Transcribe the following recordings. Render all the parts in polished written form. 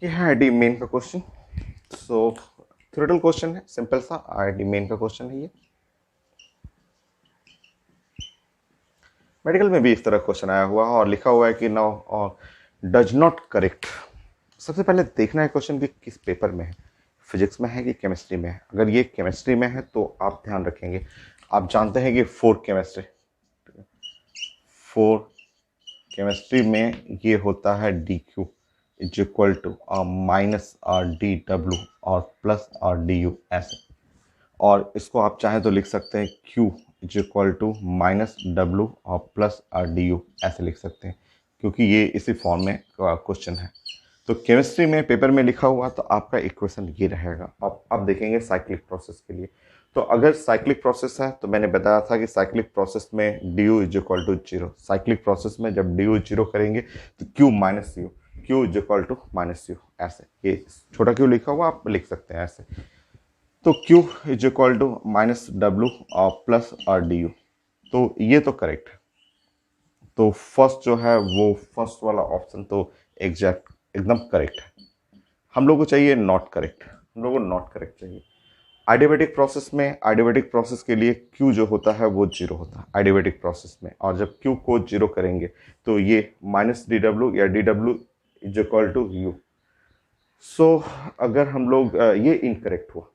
ये है IIT main का क्वेश्चन। सो थ्योरेटिकल क्वेश्चन है, सिंपल सा आईआईटी मेन का क्वेश्चन है ये। मेडिकल में भी इस तरह क्वेश्चन आया हुआ है और लिखा हुआ है कि नाउ और डज नॉट करेक्ट। सबसे पहले देखना है क्वेश्चन कि किस पेपर में है, फिजिक्स में है कि केमिस्ट्री में है। अगर ये केमिस्ट्री में है तो आप ध्यान रखेंगे, आप जानते हैं कि फोर केमिस्ट्री में ये होता है D Q is equal to minus R D W और प्लस आर डी यू ऐसे। और इसको आप चाहें तो लिख सकते हैं Q is equal to minus W और प्लस आर डी यू ऐसे लिख सकते हैं, क्योंकि ये इसी फॉर्म में क्वेश्चन है। तो केमिस्ट्री में पेपर में लिखा हुआ तो आपका इक्वेशन ये रहेगा। आप देखेंगे साइक्लिक प्रोसेस के लिए, तो अगर साइक्लिक प्रोसेस है तो मैंने बताया था कि साइक्लिक प्रोसेस में D you is equal to zero. Cyclic process में जब डी यू जीरो करेंगे तो Q minus U, Q is equal to minus U ऐसे। ये छोटा क्यू लिखा हुआ आप लिख सकते हैं ऐसे। तो Q is equal to minus W और प्लस आर डी यू। तो ये तो करेक्ट है। तो फर्स्ट जो है वो फर्स्ट वाला ऑप्शन तो एग्जैक्ट एकदम करेक्ट है। हम लोग को चाहिए नॉट करेक्ट, हम लोग को नॉट करेक्ट चाहिए। आइडियाबैटिक प्रोसेस के लिए Q जो होता है वो जीरो होता है आइडियाबैटिक प्रोसेस में, और जब Q को जीरो करेंगे तो ये माइनस डी डब्ल्यू या d W is equal to u. So अगर हम लोग ये इनकरेक्ट हुआ,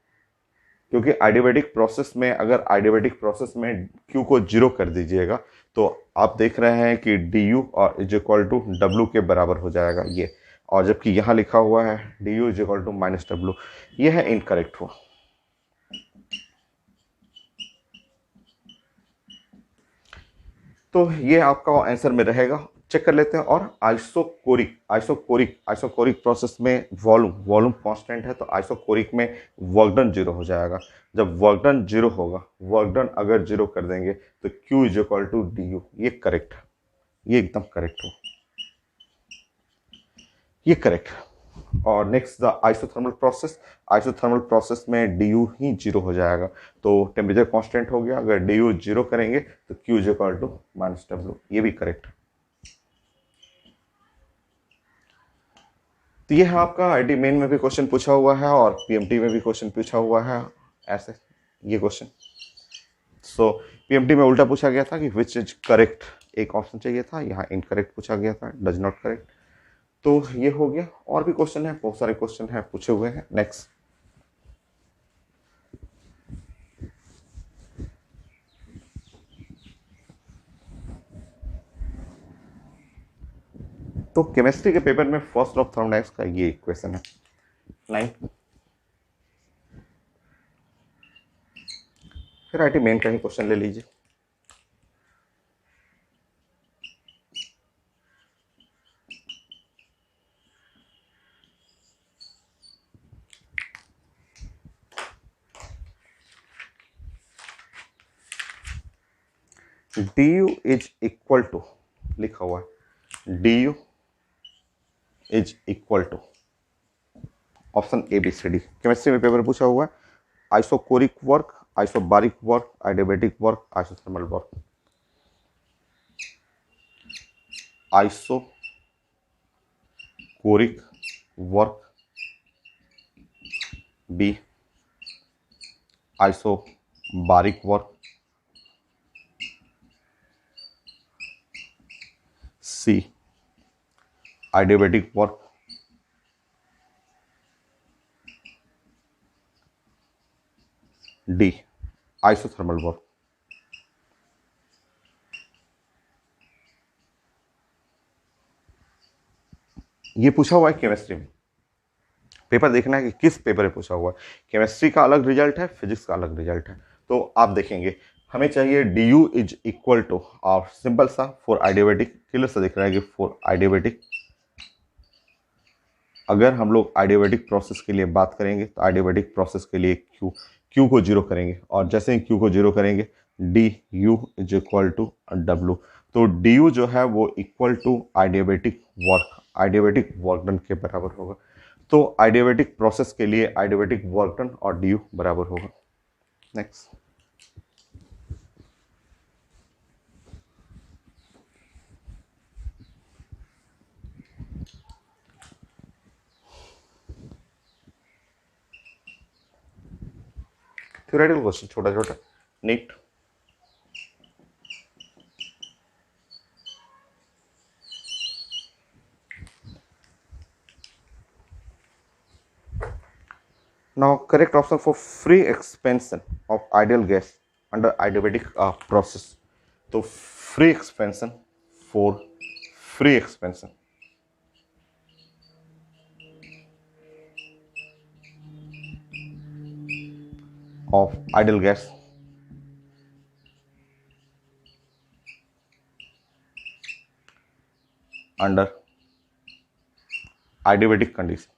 क्योंकि आइडियाबैटिक प्रोसेस में क्यू को जीरो कर दीजिएगा तो आप देख रहे हैं कि डी यू और इज इक्वल टू डब्ल्यू के बराबर हो जाएगा ये। और जबकि यहाँ लिखा हुआ है D you is equal to minus W, ये है इनकरेक्ट हुआ। तो ये आपका आंसर में रहेगा। चेक कर लेते हैं। और आइसोकोरिक प्रोसेस में वॉल्यूम कांस्टेंट है, तो आइसोकोरिक में वर्क डन जीरो हो जाएगा। जब वर्क डन जीरो होगा, वर्क डन अगर जीरो कर देंगे तो Q is equal to D U. ये करेक्ट है, ये एकदम करेक्ट हो, ये करेक्ट। और नेक्स्ट द आइसोथर्मल प्रोसेस में डी यू ही जीरो हो जाएगा। तो टेम्परेचर कांस्टेंट हो गया, अगर डी यू जीरो करेंगे तो Q is equal to minus W. ये भी करेक्ट है। तो ये है आपका आईटी मेन में भी क्वेश्चन पूछा हुआ है और पीएमटी में भी क्वेश्चन पूछा हुआ है ऐसे ये क्वेश्चन। सो पीएमटी में उल्टा पूछा गया था कि विच इज करेक्ट, एक ऑप्शन चाहिए था, यहाँ इनकरेक्ट पूछा गया था, डज नॉट करेक्ट। तो ये हो गया। और भी क्वेश्चन है, बहुत सारे क्वेश्चन है पूछे हुए हैं। नेक्स्ट, तो केमिस्ट्री के पेपर में फर्स्ट ऑफ थर्मोडायनेमिक्स का ये क्वेश्चन है 9। फिर आईटी मेन का ही क्वेश्चन ले लीजिए। D you is equal to लिखा हुआ है, D you is equal to option A B C D. Chemistry में पेपर पूछा हुआ है isochoric work, isobaric work, adiabatic work, isothermal work. Isochoric work, B isobaric work, C adiabatic work, D isothermal work. ये पूछा हुआ है chemistry में। Paper देखना है कि किस पेपर में पूछा हुआ है। केमिस्ट्री का अलग रिजल्ट है, फिजिक्स का अलग रिजल्ट है। तो आप देखेंगे हमें चाहिए D you is equal to, और सिंपल सा फॉर आइडियाबैटिक क्लियर से दिख रहा है कि फॉर आइडियाबैटिक, अगर हम लोग आइडियाबैटिक प्रोसेस के लिए बात करेंगे तो आइडियाबैटिक प्रोसेस के लिए क्यू को जीरो करेंगे, और जैसे ही क्यू को जीरो करेंगे D you is equal to W. तो डी यू जो है वो equal to adiabatic work done के बराबर होगा। तो आइडियाबैटिक प्रोसेस के लिए आइडियाबैटिक वर्क डन और डी यू बराबर होगा। नेक्स्ट, थ्योरेटिकल क्वेश्चन छोटा छोटा NEET. Now, correct option for free expansion of ideal gas under adiabatic process. तो free expansion for free expansion of ideal gas under adiabatic condition.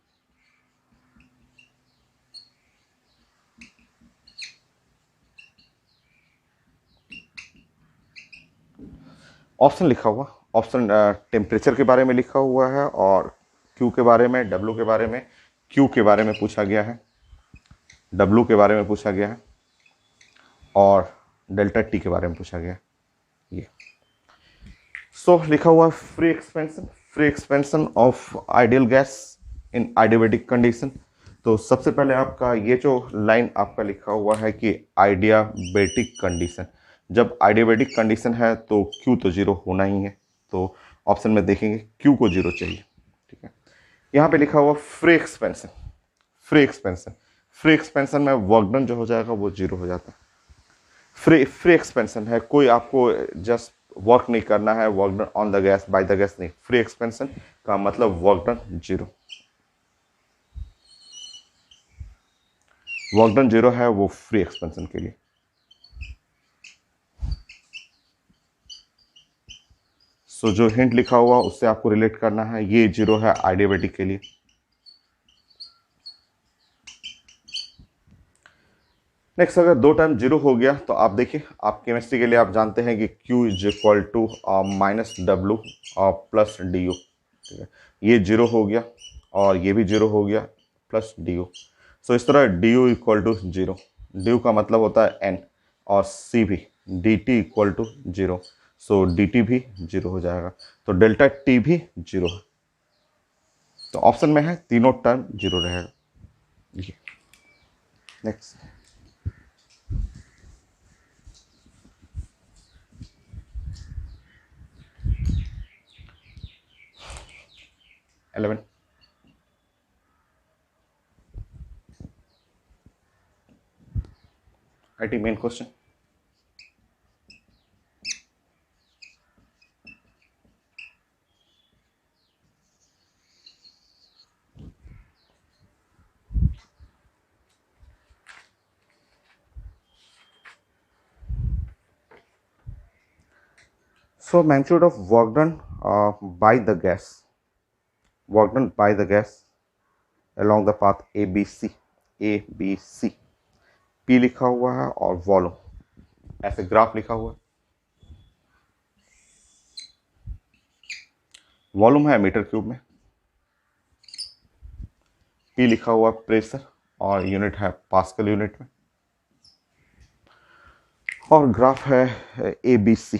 Option लिखा हुआ, option temperature के बारे में लिखा हुआ है और क्यू के बारे में, डब्ल्यू के बारे में, क्यू के बारे में पूछा गया है, डब्ल्यू के बारे में पूछा गया है और डेल्टा टी के बारे में पूछा गया है। ये लिखा हुआ free expansion of ideal gas in adiabatic condition. तो सबसे पहले आपका ये जो लाइन आपका लिखा हुआ है कि आइडियाबेटिक कंडीशन, जब आइडियाबेटिक कंडीशन है तो क्यू तो जीरो होना ही है, तो ऑप्शन में देखेंगे क्यू को जीरो चाहिए। ठीक है, यहाँ पे लिखा हुआ फ्री एक्सपेंशन, फ्री एक्सपेंशन में वर्क डन जो हो जाएगा वो जीरो हो जाता है। फ्री एक्सपेंशन है, कोई आपको जस्ट वर्क नहीं करना है, work done on the gas by the gas नहीं, फ्री एक्सपेंशन का मतलब work done zero, work done zero है वो फ्री एक्सपेंशन के लिए। जो हिंट लिखा हुआ उससे आपको रिलेट करना है, ये जीरो है आइडियाबेटिक के लिए। नेक्स्ट, अगर दो टाइम जीरो हो गया तो आप देखिए, आप केमिस्ट्री के लिए आप जानते हैं कि Q is equal to minus W plus D U. ठीक है, ये जीरो हो गया और ये भी जीरो हो गया प्लस डी यू। इस तरह D U equal to zero, D U का मतलब होता है एन, और सी भी D T equal to zero, D T भी जीरो हो जाएगा, तो डेल्टा टी भी जीरो है। तो ऑप्शन में है तीनों टर्म जीरो रहेगा। ये next, 11 IT main question. Magnitude of work done by the gas, work done by the gas along the path ABC, P लिखा हुआ है और वॉल्यूम ऐसे ग्राफ लिखा हुआ है। वॉल्यूम है मीटर क्यूब में, P लिखा हुआ प्रेशर और यूनिट है पास्कल यूनिट में, और ग्राफ है ABC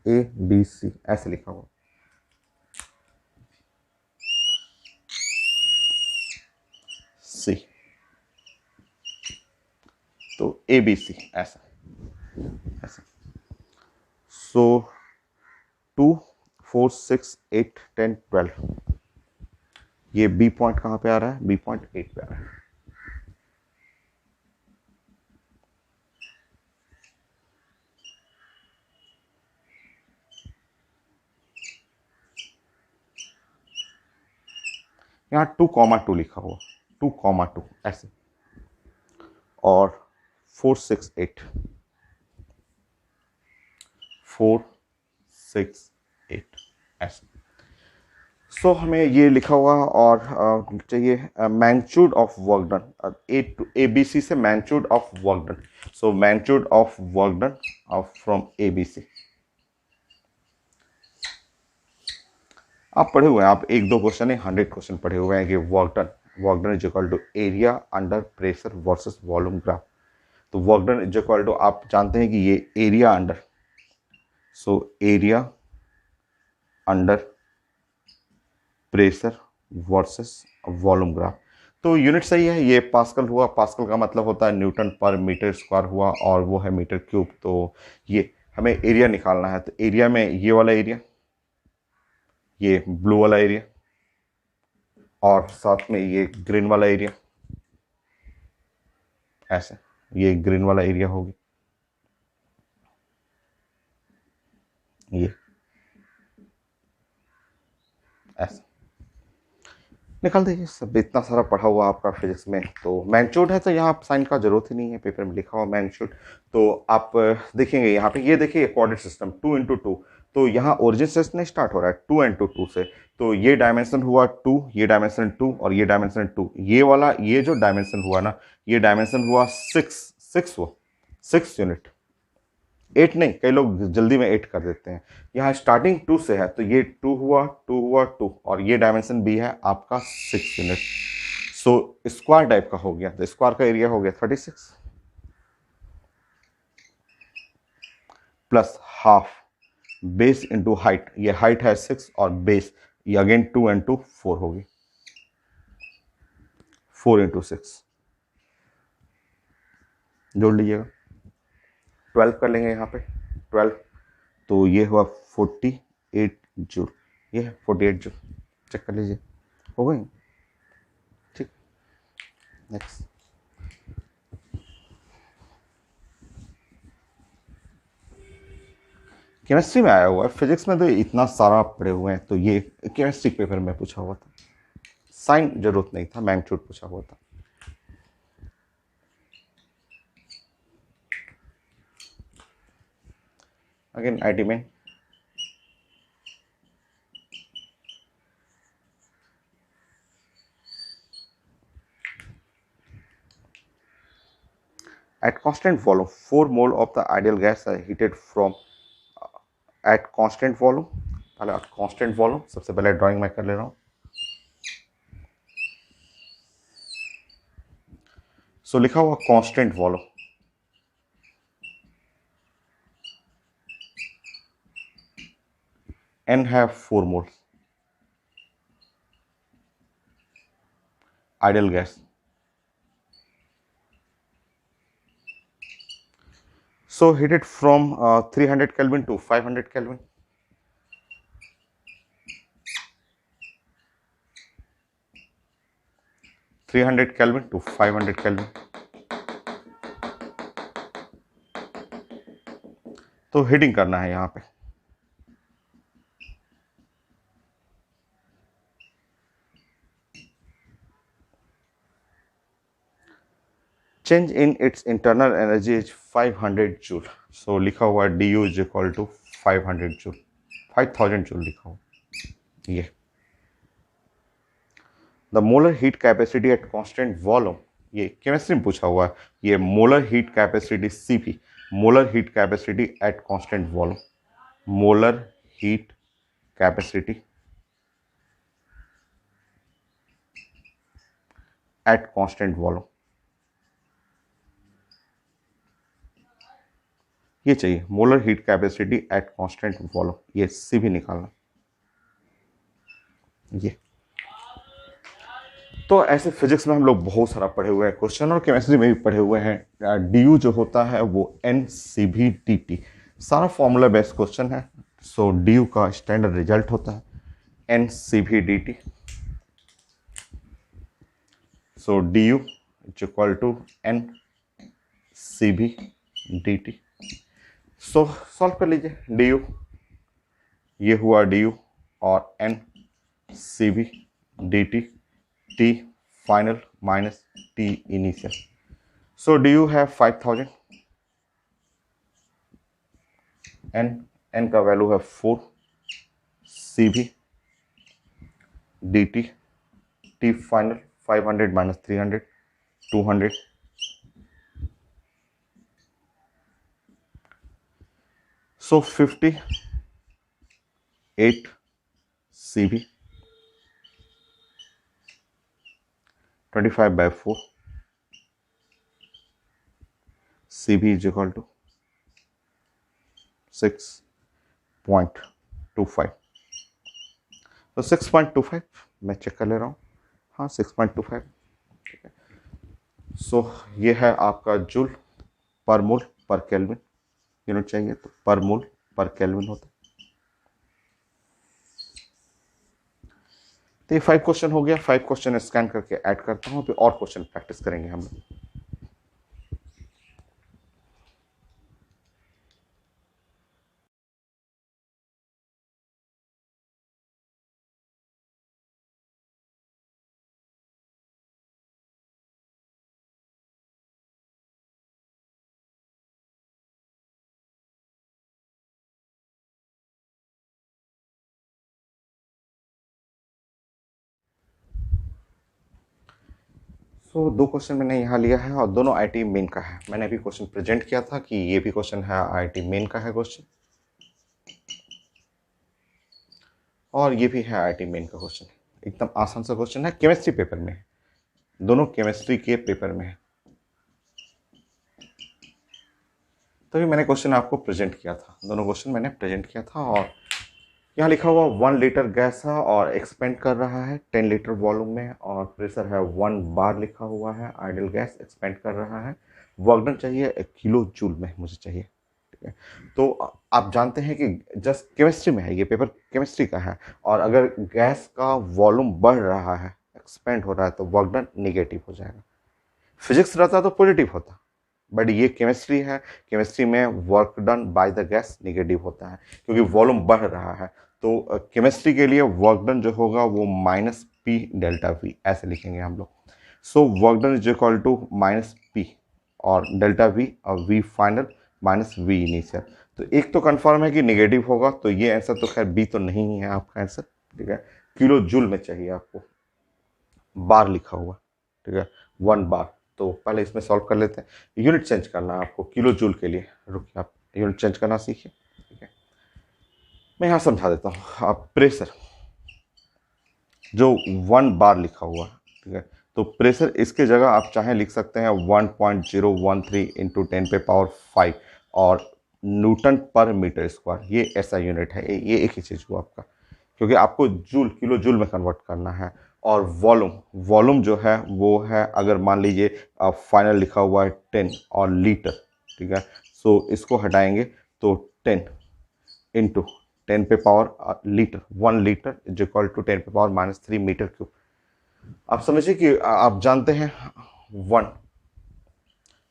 ऐसे लिखा हुआ। C, तो ABC ऐसा ऐसा। 2 4 6 8 10 12, ये बी पॉइंट कहाँ पे आ रहा है, बी पॉइंट 8 पे आ रहा है। यहाँ 2,2 लिखा हुआ, 2,2 ऐसे, और 4 6 8 ऐसे। हमें ये लिखा हुआ और चाहिए magnitude of work done, ABC से magnitude of work done, magnitude of work done from ABC। आप पढ़े हुए हैं, आप एक दो क्वेश्चन नहीं 100 क्वेश्चन पढ़े हुए हैं कि work done is equal to area under pressure versus volume graph. तो work done is equal to, आप जानते हैं कि ये area under, area under pressure versus volume graph. तो यूनिट सही है, ये पास्कल हुआ। पास्कल का मतलब होता है न्यूटन पर मीटर स्क्वायर हुआ, और वो है मीटर क्यूब। तो ये हमें एरिया निकालना है। तो एरिया में ये वाला एरिया, ये ब्लू वाला एरिया, और साथ में ये ग्रीन वाला एरिया, ऐसे ये ग्रीन वाला एरिया होगी, ये ऐसे निकाल दीजिए। सब इतना सारा पढ़ा हुआ आपका फिजिक्स में। तो मैग्नीट्यूड है तो यहाँ आप साइन का जरूरत ही नहीं है, पेपर में लिखा हुआ मैग्नीट्यूड। तो आप देखेंगे यहाँ पे, ये देखिए कोऑर्डिनेट सिस्टम 2 × 2। तो यहाँ ओरिजिन से नहीं स्टार्ट हो रहा है, 2 × 2 से। तो ये डायमेंशन हुआ 2, ये डायमेंशन 2, और ये डायमेंशन 2। ये वाला, ये जो डायमेंशन हुआ ना, ये डायमेंशन हुआ 6 वो 6 यूनिट। 8 नहीं, कई लोग जल्दी में 8 कर देते हैं। यहाँ स्टार्टिंग 2 से है, तो ये 2 हुआ, 2 हुआ, 2, और ये डायमेंशन भी है आपका 6 यूनिट। सो स्क्वायर टाइप का हो गया। तो स्क्वायर का एरिया हो गया 36 plus half base into height. ये हाइट है 6 और बेस ये अगेन 2 × 2 4 होगी, 4 × 6 जोड़ लीजिएगा, 12 कर लेंगे यहाँ पे 12। तो ये हुआ 48 जूल, ये है 48 जूल। चेक कर लीजिए, हो गई। ठीक, नेक्स्ट। केमिस्ट्री में आया हुआ है, फिजिक्स में तो इतना सारा पढ़े हुए हैं। तो ये केमिस्ट्री पेपर में पूछा हुआ था, साइन जरूरत नहीं था, मैग्नीट्यूड पूछा हुआ था। अगेन आईटी में at constant volume 4 mole of the ideal gas are heated from at constant volume। पहले constant volume सबसे पहले ड्राइंग मैं कर ले रहा हूँ। सो लिखा हुआ कांस्टेंट वॉल्यूम, एन है 4 mole ideal gas. So heated from 300 Kelvin to 500 Kelvin। Three 300 Kelvin to 500 Kelvin। तो हीटिंग करना है यहाँ पे। Change in its internal energy is 500 joule. So लिखा हुआ d you is equal to 500 joule, 5000 joule लिखा हुआ। ये the molar heat capacity at constant volume, ये केमिस्ट्री में पूछा हुआ है। ये molar heat capacity c p, molar heat capacity at constant volume, molar heat capacity at constant volume, ये चाहिए molar heat capacity at constant volume. ये सी भी निकालना। ये तो ऐसे फिजिक्स में हम लोग बहुत सारा पढ़े हुए हैं क्वेश्चन, और केमिस्ट्री में भी पढ़े हुए हैं। डी यू जो होता है वो एन सी भी डी टी, सारा फॉर्मूला बेस्ड क्वेश्चन है। सो डी यू का स्टैंडर्ड रिजल्ट होता है एन सी भी D T. So D you is equal to n सी भी डी टी। सो सॉल्व कर लीजिए डी यू, ये हुआ डी यू, और एन सी भी D t, t final minus T initial. So D you है 5000, एन का वैल्यू है 4, सी भी D t, t final 500 minus 300 200। सो 58 सी भी 25/4, सी भी इज इक्वल टू 6.25। तो 6.25 मैं चेक कर ले रहा हूँ। हाँ 6.25। सो ये है आपका जूल पर मोल पर केल्विन, यूनिट चाहिए तो पर मोल पर केल्विन होता है। तो ये 5 क्वेश्चन हो गया। 5 क्वेश्चन स्कैन करके ऐड करता हूँ, फिर और क्वेश्चन प्रैक्टिस करेंगे हम लोग। दो क्वेश्चन मैंने यहाँ लिया है और दोनों आईआईटी मेन का है। मैंने अभी क्वेश्चन प्रेजेंट किया था कि ये भी क्वेश्चन है आईआईटी मेन का है क्वेश्चन, और ये भी है आईआईटी मेन का क्वेश्चन। एकदम आसान सा क्वेश्चन है, केमिस्ट्री पेपर में है, दोनों केमिस्ट्री के पेपर में है। तभी मैंने क्वेश्चन आपको प्रेजेंट किया था, दोनों क्वेश्चन मैंने प्रेजेंट किया था। और यहाँ लिखा हुआ 1 लीटर गैस है और एक्सपेंड कर रहा है 10 लीटर वॉल्यूम में, और प्रेशर है 1 बार लिखा हुआ है। आइडियल गैस एक्सपेंड कर रहा है, वर्क डन चाहिए 1 किलो जूल में मुझे चाहिए। ठीक है, तो आप जानते हैं कि जस्ट केमिस्ट्री में है, ये पेपर केमिस्ट्री का है, और अगर गैस का वॉल्यूम बढ़ रहा है, एक्सपेंड हो रहा है, तो वर्क डन निगेटिव हो जाएगा। फिजिक्स रहता तो पॉजिटिव होता, बट ये केमिस्ट्री है, केमिस्ट्री में work done by the gas negative होता है क्योंकि वॉल्यूम बढ़ रहा है। तो केमिस्ट्री के लिए वर्क डन जो होगा वो माइनस पी डेल्टा वी ऐसे लिखेंगे हम लोग। So work done is equal to minus P और डेल्टा वी और V final minus V initial. तो एक तो कंफर्म है कि निगेटिव होगा, तो ये आंसर तो खैर बी तो नहीं है आपका आंसर। ठीक है, किलो जूल में चाहिए आपको, बार लिखा हुआ। ठीक है, 1 बार। तो पहले इसमें सॉल्व कर लेते हैं। यूनिट चेंज करना है आपको किलो जूल के लिए, रुकिए आप यूनिट चेंज करना सीखिए। ठीक है, मैं यहाँ समझा देता हूँ। आप प्रेशर जो 1 बार लिखा हुआ है, ठीक है, तो प्रेशर इसके जगह आप चाहें लिख सकते हैं 1.013 इंटू 10 पे पावर 5 और न्यूटन पर मीटर स्क्वायर। ये ऐसा यूनिट है, ये एक ही चीज़ हुआ आपका, क्योंकि आपको जूल किलो जूल में कन्वर्ट करना है। और वॉल्यूम, वॉल्यूम जो है वो है, अगर मान लीजिए फाइनल लिखा हुआ है 10 और लीटर, ठीक है, सो इसको हटाएंगे तो 10 इंटू 10 पे power litre, 1 litre is equal to 10 पे पावर माइनस 3 मीटर क्यूब। आप समझिए कि आप जानते हैं 1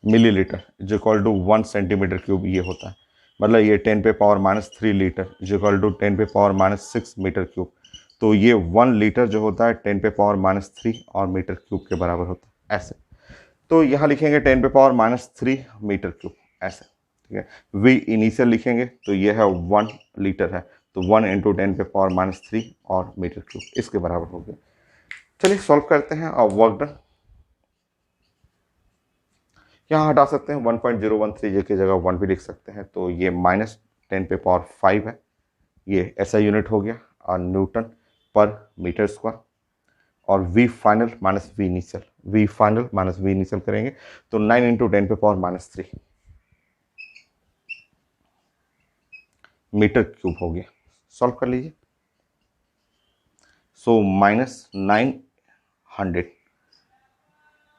millilitre is equal to 1 centimetre cube ये होता है, मतलब ये 10 पे power minus 3 litre is equal to 10 पे पावर माइनस 6 मीटर क्यूब। तो ये 1 लीटर जो होता है 10 पे पावर माइनस 3 और मीटर क्यूब के बराबर होता है ऐसे। तो यहाँ लिखेंगे 10 पे पावर माइनस 3 मीटर क्यूब ऐसे। ठीक है, वी इनिशियल लिखेंगे तो ये है 1 लीटर है, तो 1 इंटू 10 पे पावर माइनस 3 और मीटर क्यूब इसके बराबर हो गया। चलिए सॉल्व करते हैं। और वर्क डन यहाँ हटा सकते हैं, 1.013 की जगह 1 भी लिख सकते हैं, तो ये माइनस 10 पे पावर 5 है, ये ऐसा यूनिट हो गया, और न्यूटन पर मीटर स्क्वायर। और V final minus V initial, V final minus V initial करेंगे तो 9 इंटू 10 पे पावर माइनस 3 मीटर क्यूब हो गया। सॉल्व कर लीजिए। सो माइनस 900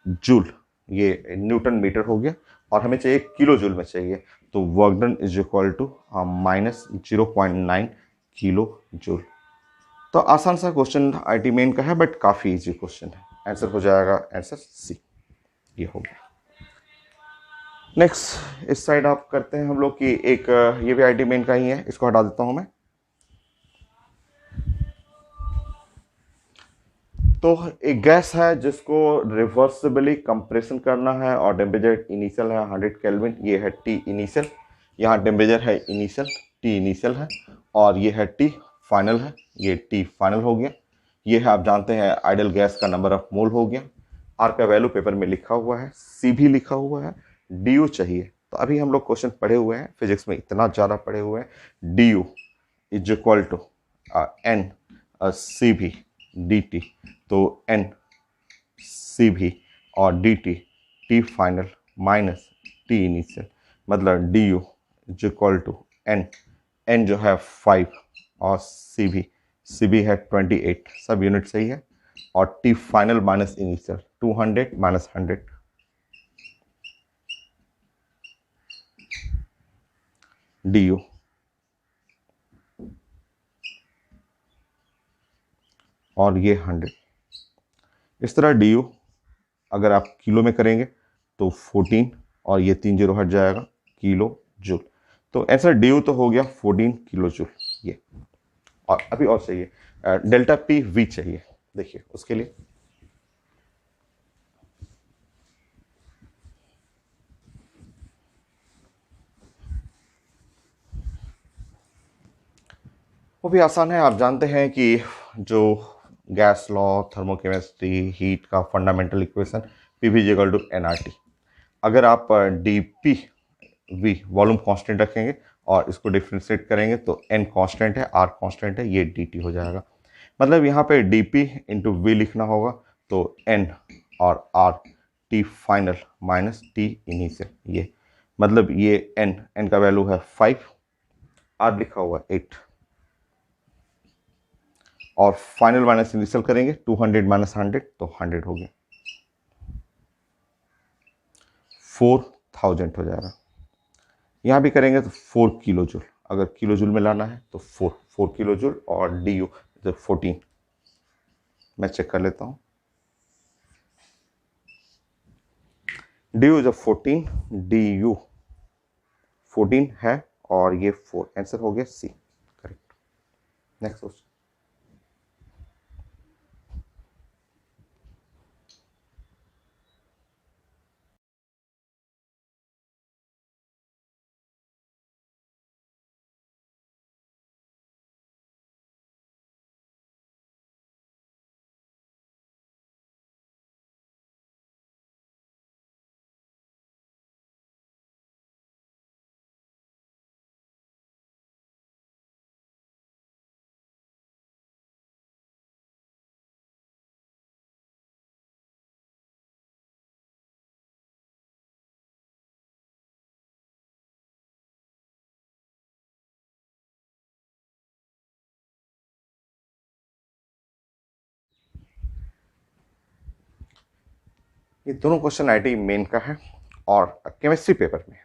जूल, ये न्यूटन मीटर हो गया, और हमें चाहिए किलो जूल में चाहिए, तो work done is equal to minus 0.9 kilo joule. तो आसान सा क्वेश्चन आईटी मेन का है, बट काफ़ी इजी क्वेश्चन है। आंसर हो जाएगा आंसर सी, ये हो गया। नेक्स्ट इस साइड आप करते हैं हम लोग की एक, ये भी आईटी मेन का ही है, इसको हटा देता हूं मैं। तो एक गैस है जिसको रिवर्सिबली कंप्रेशन करना है, और टेम्परेचर इनिशियल है 100 केल्विन, ये है टी इनिशियल, यहाँ टेम्परेचर है इनिशियल, टी इनिशियल है, और ये है टी फाइनल है, ये टी फाइनल हो गया। ये है, आप जानते हैं, आइडियल गैस का नंबर ऑफ मोल हो गया। आर का वैल्यू पेपर में लिखा हुआ है, सी भी लिखा हुआ है, डी यू चाहिए। तो अभी हम लोग क्वेश्चन पढ़े हुए हैं, फिजिक्स में इतना ज़्यादा पढ़े हुए हैं। D you is equal to n सी भी डी टी, तो एन सी भी और d t, t final minus T initial, मतलब d you is equal to n, n जो है 5 और सी भी है 28, सब यूनिट सही है, और T final minus initial 200 minus 100 du, और ये 100। इस तरह du अगर आप किलो में करेंगे तो 14, और ये 3 जीरो हट जाएगा, किलो जूल। तो आंसर du तो हो गया 14 किलो जूल। ये और अभी और चाहिए डेल्टा पी वी चाहिए। देखिए उसके लिए वो भी आसान है। आप जानते हैं कि जो गैस लॉ, थर्मोकेमिस्ट्री, हीट का fundamental equation P V equal to n R T. अगर आप d P V volume constant रखेंगे और इसको डिफ्रेंशिएट करेंगे तो एन कांस्टेंट है, आर कांस्टेंट है, ये डी टी हो जाएगा। मतलब यहाँ पे डी पी इंटू वी लिखना होगा, तो एन और R T final minus T initial. ये मतलब ये एन का वैल्यू है 5, आर लिखा हुआ है 8, और फाइनल माइनस इनिशियल करेंगे 200 माइनस 100 तो 100 हो गया, 4000 हो जाएगा। यहाँ भी करेंगे तो 4 किलो जूल, अगर किलो जूल में लाना है तो 4 किलो जूल, और डी यू 14। मैं चेक कर लेता हूँ, डी यू 14, डी यू 14 है और ये 4, आंसर हो गया सी करेक्ट। Next question. ये दोनों क्वेश्चन आईटी मेन का है और केमिस्ट्री पेपर में।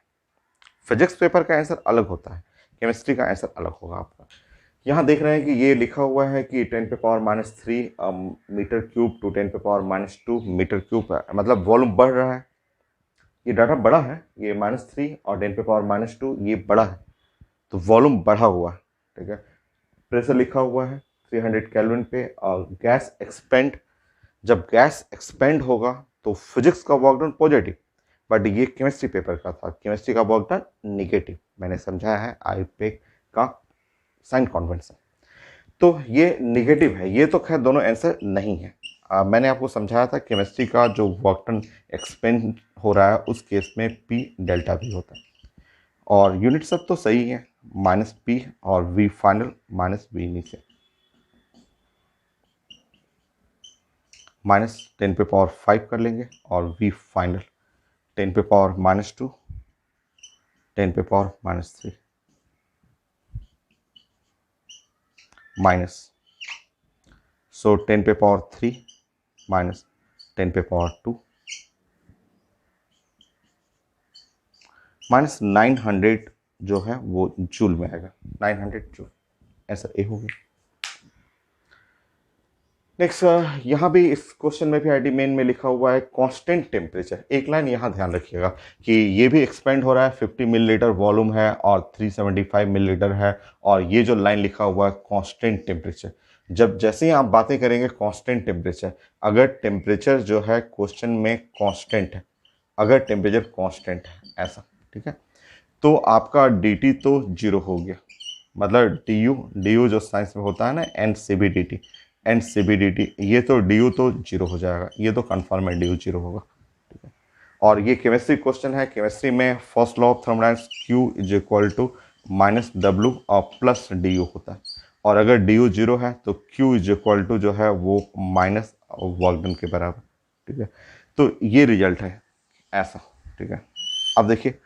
फिजिक्स पेपर का आंसर अलग होता है, केमिस्ट्री का आंसर अलग होगा आपका। यहाँ देख रहे हैं कि ये लिखा हुआ है कि 10⁻³ metre cube to 10⁻² metre cube है, मतलब वॉल्यूम बढ़ रहा है। ये डाटा बड़ा है, ये -3 और 10⁻² ये बड़ा है, तो वॉल्यूम बढ़ा हुआ है। ठीक है, प्रेशर लिखा हुआ है 300 केल्विन पे, और गैस एक्सपेंड, जब गैस एक्सपेंड होगा तो फिजिक्स का वर्क डन पॉजिटिव, बट ये केमिस्ट्री पेपर का था, केमिस्ट्री का वर्क डन निगेटिव। मैंने समझाया है आईपेक का साइन कन्वेंशन, तो ये निगेटिव है। ये तो खैर दोनों आंसर नहीं है। मैंने आपको समझाया था केमिस्ट्री का जो वर्क डन एक्सपेंड हो रहा है उस केस में पी डेल्टा भी होता है, और यूनिट सब तो सही है, -p और v फाइनल माइनस v नीचे, -10⁵ कर लेंगे, और v फाइनल 10⁻², 10⁻³ माइनस, सो 10⁻³ माइनस 10⁻² माइनस 900 जो है वो जूल में आएगा, 900 जूल। ऐसा ए हो गया। नेक्स्ट, यहाँ भी इस क्वेश्चन में भी आईडी मेन में लिखा हुआ है कांस्टेंट टेम्परेचर। एक लाइन यहाँ ध्यान रखिएगा कि ये भी एक्सपेंड हो रहा है, 50 मिलीलीटर वॉल्यूम है और 375 मिलीलीटर है, और ये जो लाइन लिखा हुआ है कांस्टेंट टेम्परेचर। जब जैसे ही आप बातें करेंगे कांस्टेंट टेम्परेचर, अगर टेम्परेचर जो है क्वेश्चन में कांस्टेंट है, अगर टेम्परेचर कांस्टेंट है ऐसा, ठीक है, तो आपका dt तो 0 हो गया। मतलब du जो साइंस में होता है ना NCB/dt, NCB/dt, ये तो du तो 0 हो जाएगा, ये तो कन्फर्म है du 0 होगा। ठीक है, और ये केमिस्ट्री क्वेश्चन है। केमिस्ट्री में first law of thermodynamics Q is equal to -W और प्लस du होता है, और अगर du 0 है तो Q इज इक्वल टू जो है वो माइनस वर्क डन के बराबर। ठीक है, तो ये रिजल्ट है ऐसा। ठीक है, अब देखिए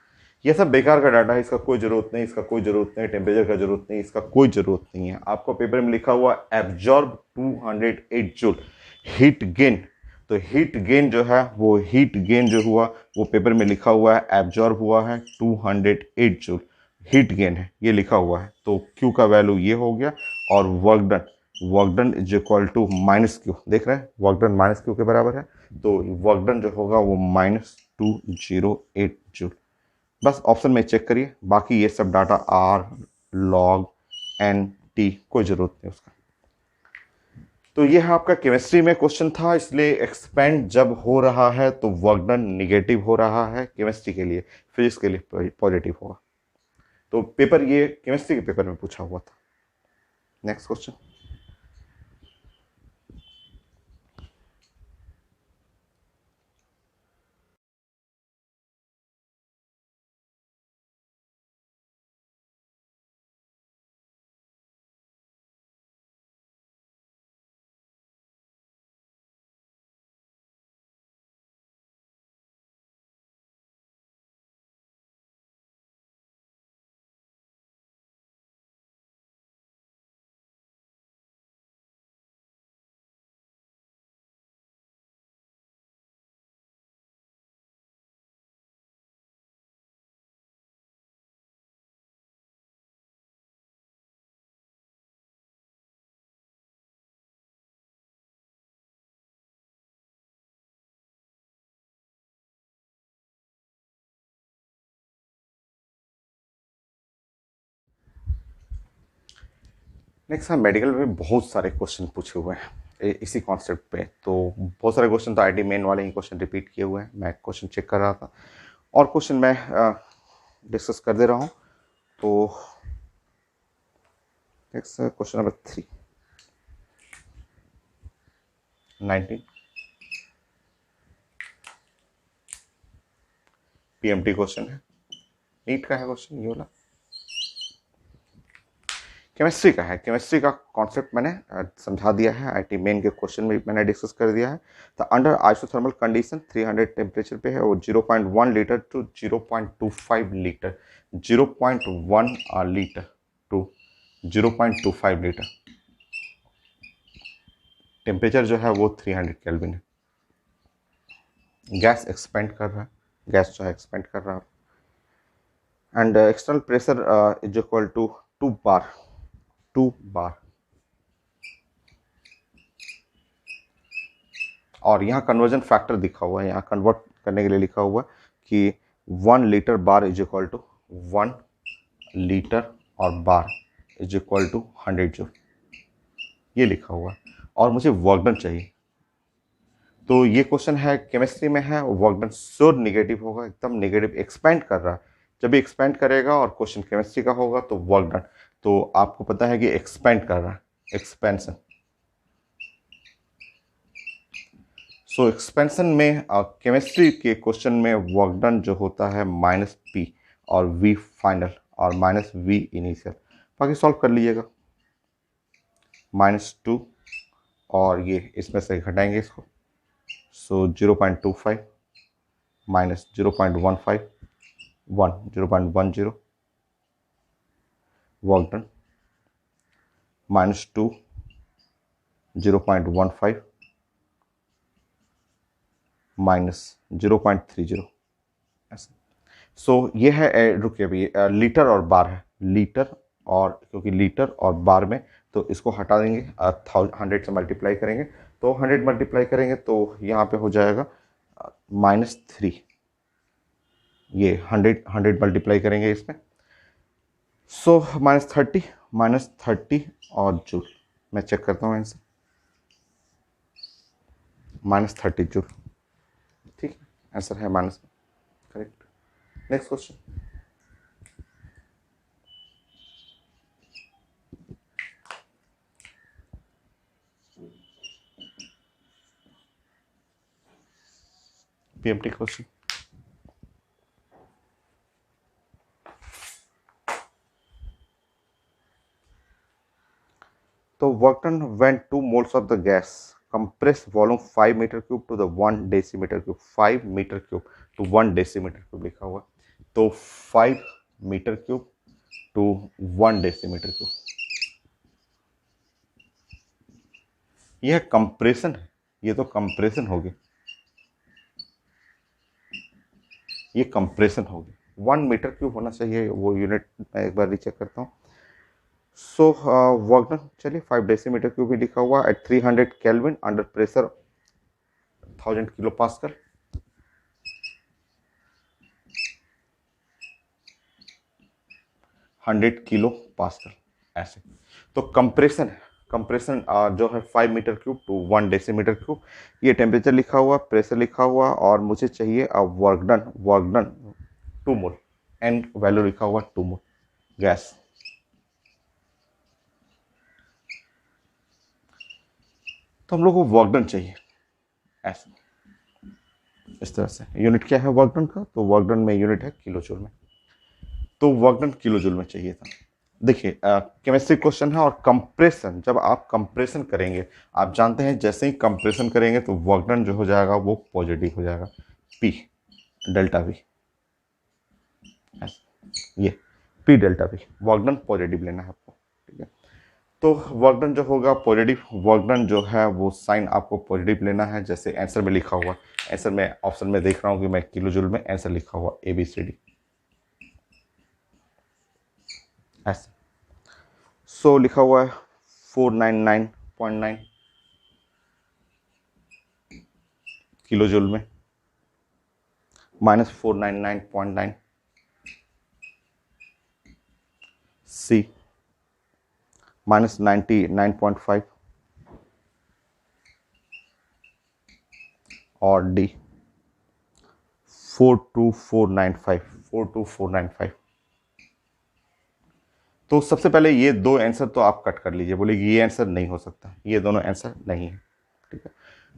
ये सब बेकार का डाटा है, इसका कोई जरूरत नहीं, इसका कोई जरूरत नहीं, टेम्परेचर का जरूरत नहीं, इसका कोई जरूरत नहीं है। आपको पेपर में लिखा हुआ एब्जॉर्ब 208 जूल, हीट गेन तो हीट गेन जो है वो हीट गेन जो हुआ वो पेपर में लिखा हुआ है एब्जॉर्ब हुआ है 208 जूल हीट गेन है, ये लिखा हुआ है। तो Q का वैल्यू ये हो गया। और work done is equal to minus Q, देख रहे हैं वर्क डन माइनस क्यू के बराबर है। तो वर्क डन जो होगा वो -208 जूल। बस ऑप्शन में चेक करिए, बाकी ये सब data R log n T कोई जरूरत नहीं उसका। तो ये है आपका केमिस्ट्री में क्वेश्चन था, इसलिए एक्सपेंड जब हो रहा है तो वर्क डन निगेटिव हो रहा है केमिस्ट्री के लिए, फिजिक्स के लिए पॉजिटिव होगा। तो पेपर ये केमिस्ट्री के पेपर में पूछा हुआ था। Next question. नेक्स्ट है मेडिकल में बहुत सारे क्वेश्चन पूछे हुए हैं इसी कॉन्सेप्ट पे। तो बहुत सारे क्वेश्चन तो आईटी मेन वाले ही क्वेश्चन रिपीट किए हुए हैं, मैं क्वेश्चन चेक कर रहा था और क्वेश्चन मैं डिस्कस कर दे रहा हूँ। तो next question number 3 19 PMT question है, नीट का है क्वेश्चन ये वाला। केमिस्ट्री का है, केमिस्ट्री का कॉन्सेप्ट मैंने समझा दिया है, आईटी मेन के क्वेश्चन में मैंने डिस्कस कर दिया है। तो अंडर आइसोथर्मल कंडीशन 300 टेम्परेचर पे है वो 0.1 litre to 0.25 litre, 0.1 litre to 0.25 litre. Temperature जो है वो 300 केल्विन है। गैस एक्सपेंड कर रहा है, गैस जो है एक्सपेंड कर रहा है। And external pressure is equal to 2 bar. और यहाँ कन्वर्जन फैक्टर दिखा हुआ है, यहाँ कन्वर्ट करने के लिए लिखा हुआ है कि 1 litre bar is equal to 1 litre और bar is equal to 100 joule, ये लिखा हुआ है। और मुझे वर्क डन चाहिए। तो ये क्वेश्चन है केमिस्ट्री में है, वर्क डन श्योर निगेटिव होगा, एकदम निगेटिव एक्सपेंड कर रहा है। जब भी एक्सपेंड करेगा और क्वेश्चन केमिस्ट्री का होगा तो वर्क डन, तो आपको पता है कि एक्सपेंड कर रहा है, एक्सपेंशन। सो एक्सपेंशन में केमिस्ट्री के क्वेश्चन में वर्क डन जो होता है -P और V फाइनल और -V इनिशियल, बाकी सॉल्व कर लीजिएगा। -2 और ये इसमें से घटाएंगे इसको, सो 0.25 -0.15 0.10 वर्क डन, -2 0.15 -0.30 ऐसे। सो ये है रुकिए अभी लीटर और बार है, लीटर और क्योंकि लीटर और बार में तो इसको हटा देंगे, 100 से मल्टीप्लाई करेंगे, तो 100 मल्टीप्लाई करेंगे तो यहाँ पे हो जाएगा -3। ये 100 मल्टीप्लाई करेंगे इसमें, सो -30 और जूल। मैं चेक करता हूँ इनसे, -30 जूल, ठीक है, आंसर है minus, correct. Next question. PMT question. तो work done when 2 moles of the gas compress volume 5 meter cube to the 1 decimeter cube, 5 meter cube to 1 decimeter cube लिखा हुआ, तो 5 metre cube to 1 decimetre cube, यह compression है, ये तो compression होगी, ये कंप्रेशन होगी। 1 मीटर क्यूब होना चाहिए वो यूनिट, मैं एक बार रीचेक करता हूँ। सो वर्क डन, चलिए 5 डेसीमीटर क्यूब भी लिखा हुआ at 300 kelvin under pressure 1000 kilo pascal. 100 kilo pascal ऐसे। तो कंप्रेशन है, कंप्रेशन जो है 5 metre cube to 1 decimetre cube. ये टेम्परेचर लिखा हुआ, प्रेशर लिखा हुआ, और मुझे चाहिए work done, work done 2 mole, n value लिखा हुआ 2 मोल गैस। तो हम लोग को वर्क डन चाहिए ऐसे, इस तरह से। यूनिट क्या है वर्क डन का, तो वर्क डन में यूनिट है किलो जूल में, तो वर्क डन किलो जूल में चाहिए था। देखिए केमिस्ट्री क्वेश्चन है, और कंप्रेशन, जब आप कंप्रेशन करेंगे, आप जानते हैं जैसे ही कंप्रेशन करेंगे तो वर्क डन जो हो जाएगा वो पॉजिटिव हो जाएगा, पी डेल्टा वी, ये P delta we, work done positive लेना है आपको, ठीक है। तो वर्क डन जो होगा पॉजिटिव, वर्क डन जो है वो साइन आपको पॉजिटिव लेना है, जैसे आंसर में लिखा हुआ। आंसर में ऑप्शन में देख रहा हूँ कि मैं किलो जूल में आंसर लिखा हुआ ABCD ऐसे। सो लिखा हुआ है 499.9 किलो जूल में, -499.9 C -99.5 और D 42495। तो सबसे पहले ये दो आंसर तो आप कट कर लीजिए, बोले ये आंसर नहीं हो सकता, ये दोनों आंसर नहीं है, ठीक है।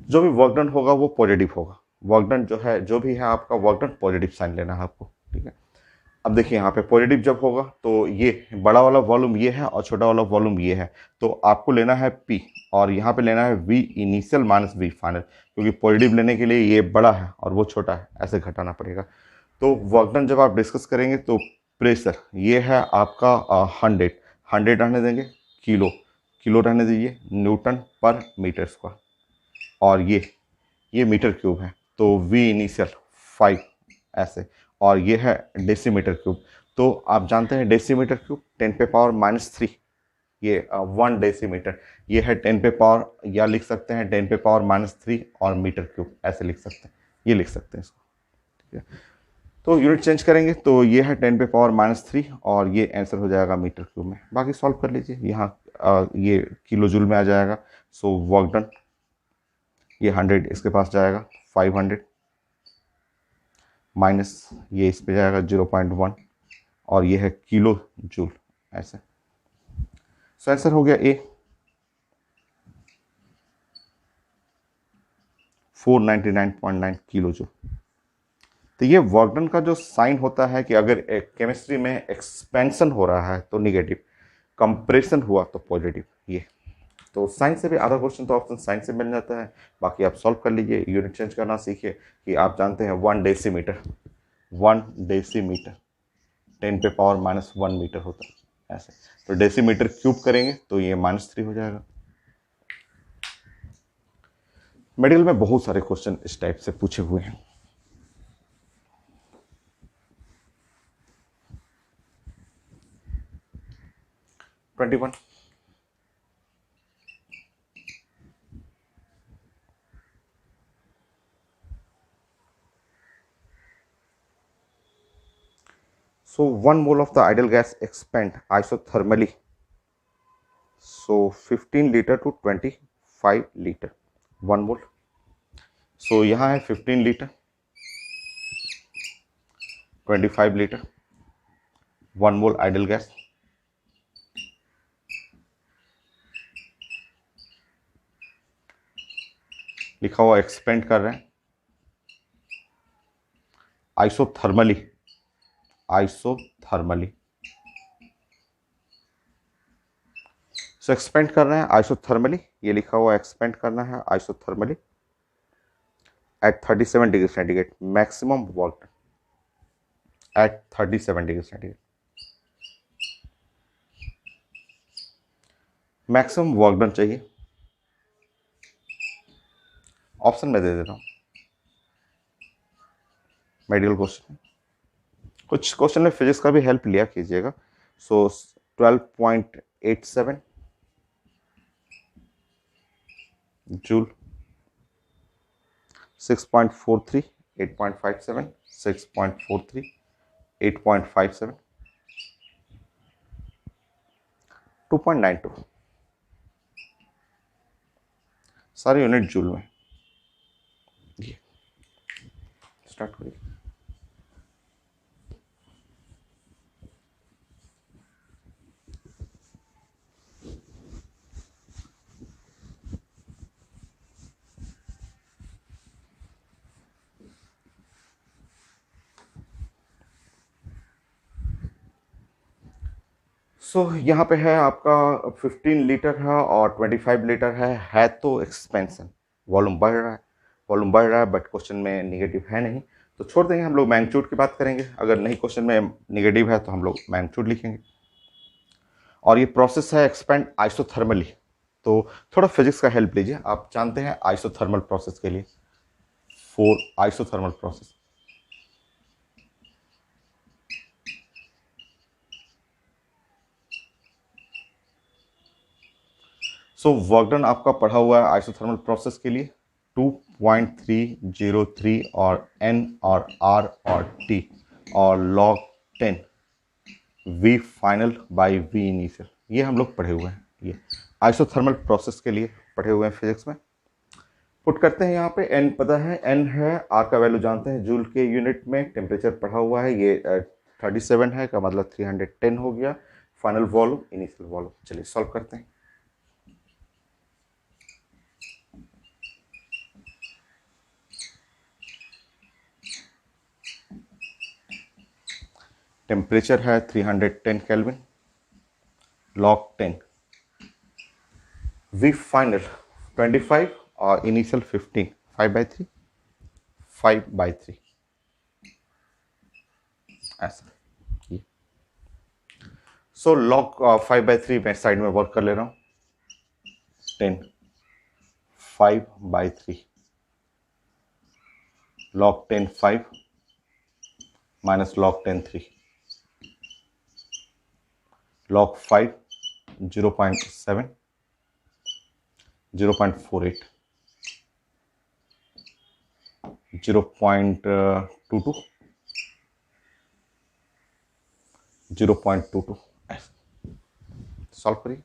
जो भी वर्क डन होगा वो पॉजिटिव होगा, वर्क डन जो है, जो भी है आपका वर्क डन पॉजिटिव साइन लेना है आपको, ठीक है। अब देखिए यहाँ पे पॉजिटिव जब होगा तो ये बड़ा वाला वॉल्यूम ये है और छोटा वाला वॉल्यूम ये है, तो आपको लेना है P और यहाँ पे लेना है V initial minus V final, क्योंकि पॉजिटिव लेने के लिए ये बड़ा है और वो छोटा है, ऐसे घटाना पड़ेगा। तो वर्क डन जब आप डिस्कस करेंगे तो प्रेशर ये है आपका 100 रहने देंगे, किलो किलो रहने दीजिए, न्यूटन पर मीटर स्क्वायर, और ये मीटर क्यूब है तो V इनिशियल 5 ऐसे, और ये है डेसीमीटर क्यूब। तो आप जानते हैं डेसीमीटर क्यूब 10⁻³ ये 1 डेसीमीटर, ये है 10⁻, या लिख सकते हैं 10⁻³ और मीटर क्यूब, ऐसे लिख सकते हैं, ये लिख सकते हैं इसको, ठीक है। तो यूनिट चेंज करेंगे तो ये है 10⁻³ और ये आंसर हो जाएगा मीटर क्यूब में। बाकी सॉल्व कर लीजिए, यहाँ ये किलो जूल में आ जाएगा। सो वर्क डन, ये 100 इसके पास जाएगा, 500 माइनस ये इस पे जाएगा 0.1 और ये है किलो जूल ऐसे। सो आंसर हो गया A 499.9 किलो जूल। तो ये वर्क डन का जो साइन होता है कि अगर केमिस्ट्री में एक्सपेंशन हो रहा है तो निगेटिव, कंप्रेशन हुआ तो पॉजिटिव, ये तो साइंस से भी आधा क्वेश्चन तो ऑप्शन साइंस से मिल जाता है। बाकी आप सॉल्व कर लीजिए, यूनिट चेंज करना सीखिए कि आप जानते हैं 1 डेसीमीटर, 1 डेसीमीटर 10⁻⁻1 मीटर होता है ऐसे। तो डेसीमीटर क्यूब करेंगे तो ये -3 हो जाएगा। मेडिकल में बहुत सारे क्वेश्चन इस टाइप से पूछे हुए हैं। Twenty one, so 1 mole of the ideal gas expand isothermally, so 15 liter to 25 liter 1 mole। so यहाँ है 15 लीटर, 25 लीटर 1 मोल आइडल गैस। लिखा हुआ एक्सपेंड कर रहे हैं आइसोथर्मली, आइसोथर्मली। सो एक्सपेंड कर रहे हैं आइसोथर्मली, ये लिखा हुआ एक्सपेंड करना है isothermally at 37 degree centigrade, maximum work at 37 degree centigrade, maximum work done चाहिए। ऑप्शन में दे देता हूँ, मेडिकल क्वेश्चन, कुछ क्वेश्चन में फिजिक्स का भी हेल्प लिया कीजिएगा। सो 12.87 जूल, 6.43 8.57, 6.43 8.57, 2.92, सारे यूनिट जूल में। ये स्टार्ट करिए। यहाँ पे है आपका 15 लीटर है और 25 लीटर है तो एक्सपेंशन, वॉल्यूम बढ़ रहा है, वॉल्यूम बढ़ रहा है, बट क्वेश्चन में निगेटिव है नहीं, तो छोड़ देंगे, हम लोग मैग्नीट्यूड की बात करेंगे। अगर नहीं क्वेश्चन में निगेटिव है तो हम लोग मैग्नीट्यूड लिखेंगे। और ये प्रोसेस है एक्सपेंड आइसोथर्मली, तो थोड़ा फिजिक्स का हेल्प लीजिए। आप जानते हैं आइसोथर्मल प्रोसेस के लिए, for isothermal process, work done आपका पढ़ा हुआ है आइसोथर्मल प्रोसेस के लिए 2.303 और n और r और t और log 10 v final by v initial, ये हम लोग पढ़े हुए हैं, ये आइसोथर्मल प्रोसेस के लिए पढ़े हुए हैं फिजिक्स में। पुट करते हैं, यहाँ पे n पता है, n है, r का वैल्यू जानते हैं जूल के यूनिट में, टेम्परेचर पढ़ा हुआ है, ये 37 है का मतलब 310 हो गया, फाइनल वॉल्यूम इनिशियल वॉल्यूम। चलिए सॉल्व करते हैं। टेम्परेचर है 310 केल्विन, log 10, वी फाइनल 25 और इनिशियल 15, 5/3, 5/3 ऐसा। ये log 5/3 मैं साइड में वर्क कर ले रहा हूँ, 10 5/3 log 10 5 minus log 10 3, log 5 0.7 0.48 0.22 0.22 solve करिए।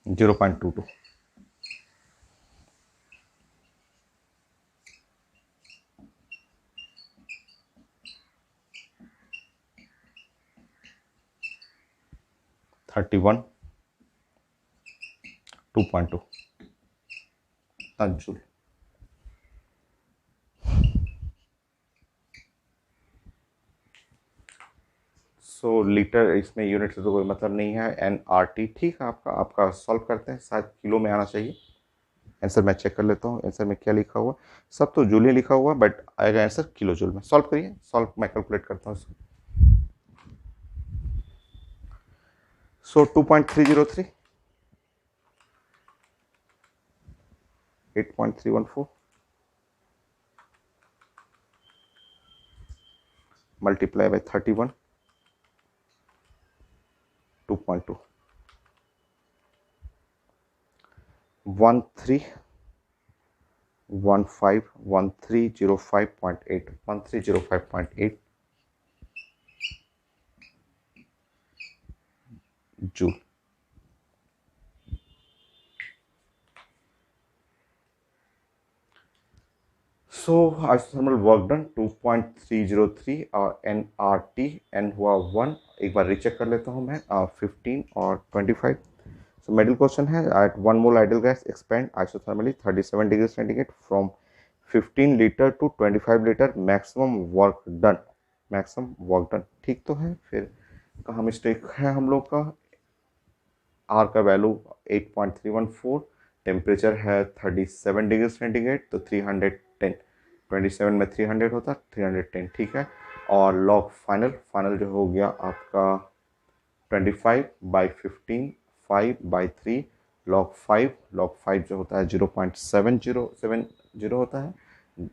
Zero point two two, thirty one 2.2 joule. Litre इसमें यूनिट से तो कोई मतलब नहीं है, NRT ठीक है आपका, आपका सॉल्व करते हैं, शायद किलो में आना चाहिए आंसर। मैं चेक कर लेता हूँ आंसर में क्या लिखा हुआ, सब तो जूल ही लिखा हुआ, बट आएगा आंसर किलो जूल में। सॉल्व करिए, सॉल्व मैं कैलकुलेट करता हूँ इसको। 2.303 8.314 multiply by 31 2.2 1305.8 1305.8 joule. Isothermal work done 2.303 और NRT, n हुआ 1, एक बार रीचेक कर लेता हूँ मैं, 15 और 25। मिडिल क्वेश्चन है, at 1 mole ideal gas expand isothermally 37 degree centigrade from 15 litre to 25 litre, maximum work done, maximum work done ठीक तो है, फिर कहाँ मिस्टेक है हम लोग का। आर का वैल्यू 8.314, टेम्परेचर है 37 डिग्री सेंटीग्रेड, तो 310 27 में 300 होता, 310, ठीक है। और लॉग फाइनल, फाइनल जो हो गया आपका 25/15, 5/3, लॉग 5 जो होता है 0.7070 होता है,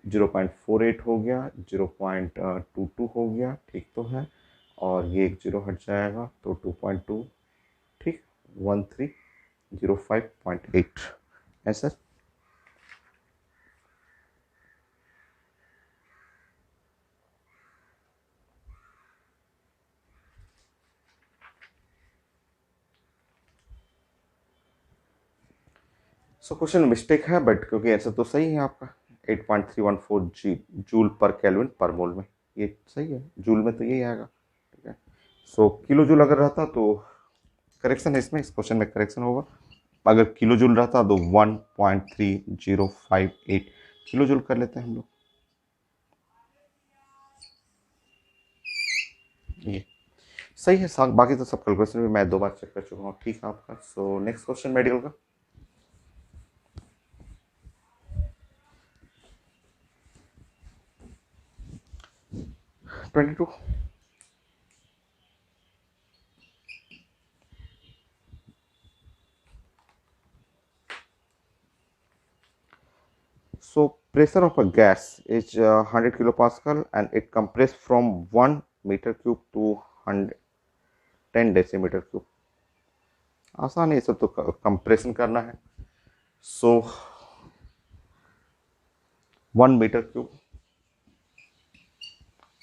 0.48 हो गया, 0.22 हो गया, ठीक तो है। और ये एक जीरो हट जाएगा तो 2.2, ठीक, 1305.8 ऐसा। सो क्वेश्चन मिस्टेक है, बट क्योंकि आंसर तो सही है आपका 8.314 जी जूल पर केल्विन पर मोल में, ये सही है, जूल में तो यही आएगा, ठीक है। सो किलो जूल अगर रहता तो करेक्शन है इसमें, इस क्वेश्चन में करेक्शन होगा। अगर किलो जूल रहता तो 1.3058 किलो जूल कर लेते हैं हम लोग, ये सही है। बाकी तो सब कैलकुलेशन भी मैं 2 बार चेक कर चुका हूँ, ठीक है आपका। सो नेक्स्ट क्वेश्चन मेडिकल का। 22। So pressure of a gas is 100 kilopascal and it compressed from 1 meter cube to 110 decimeter cube। आसान है, ये सब तो कंप्रेशन करना है। So 1 metre cube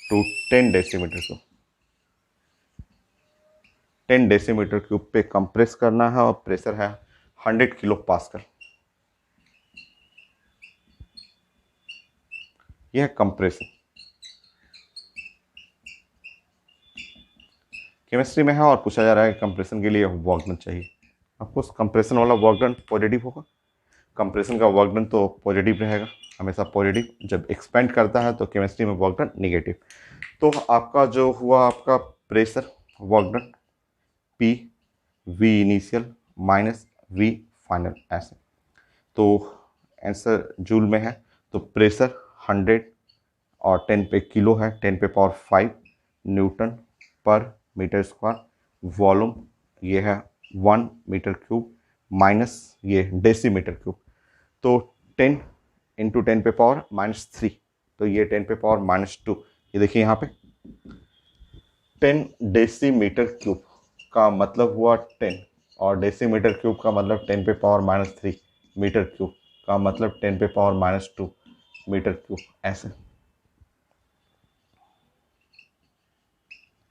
to 10 decimetre cube, 10 decimetre cube पे कंप्रेस करना है और प्रेशर है 100 किलो पास्कल। यह है कंप्रेशन। केमिस्ट्री में है और पूछा जा रहा है कंप्रेशन के लिए वर्क डन चाहिए। आपको कंप्रेशन वाला वर्क डन पॉजिटिव होगा, कंप्रेशन का वर्क डन तो पॉजिटिव रहेगा, हमेशा पॉजिटिव। जब एक्सपेंड करता है तो केमिस्ट्री में वर्क डन निगेटिव। तो आपका जो हुआ आपका pressure work done P V initial minus V final ऐसे। तो आंसर जूल में है, तो प्रेशर 100 और 10 पे किलो है, 10 पे पावर 5 न्यूटन पर मीटर स्क्वायर। वॉल्यूम ये है 1 मीटर क्यूब माइनस ये डेसीमीटर क्यूब, तो 10 इंटू 10 पे पावर -3, तो ये 10 पे पावर -2। ये देखिए यहाँ पे 10 डेसीमीटर क्यूब का मतलब हुआ 10, और डेसीमीटर क्यूब का मतलब 10 पे पावर -3, मीटर क्यूब का मतलब 10 पे पावर -2 मीटर क्यूब ऐसे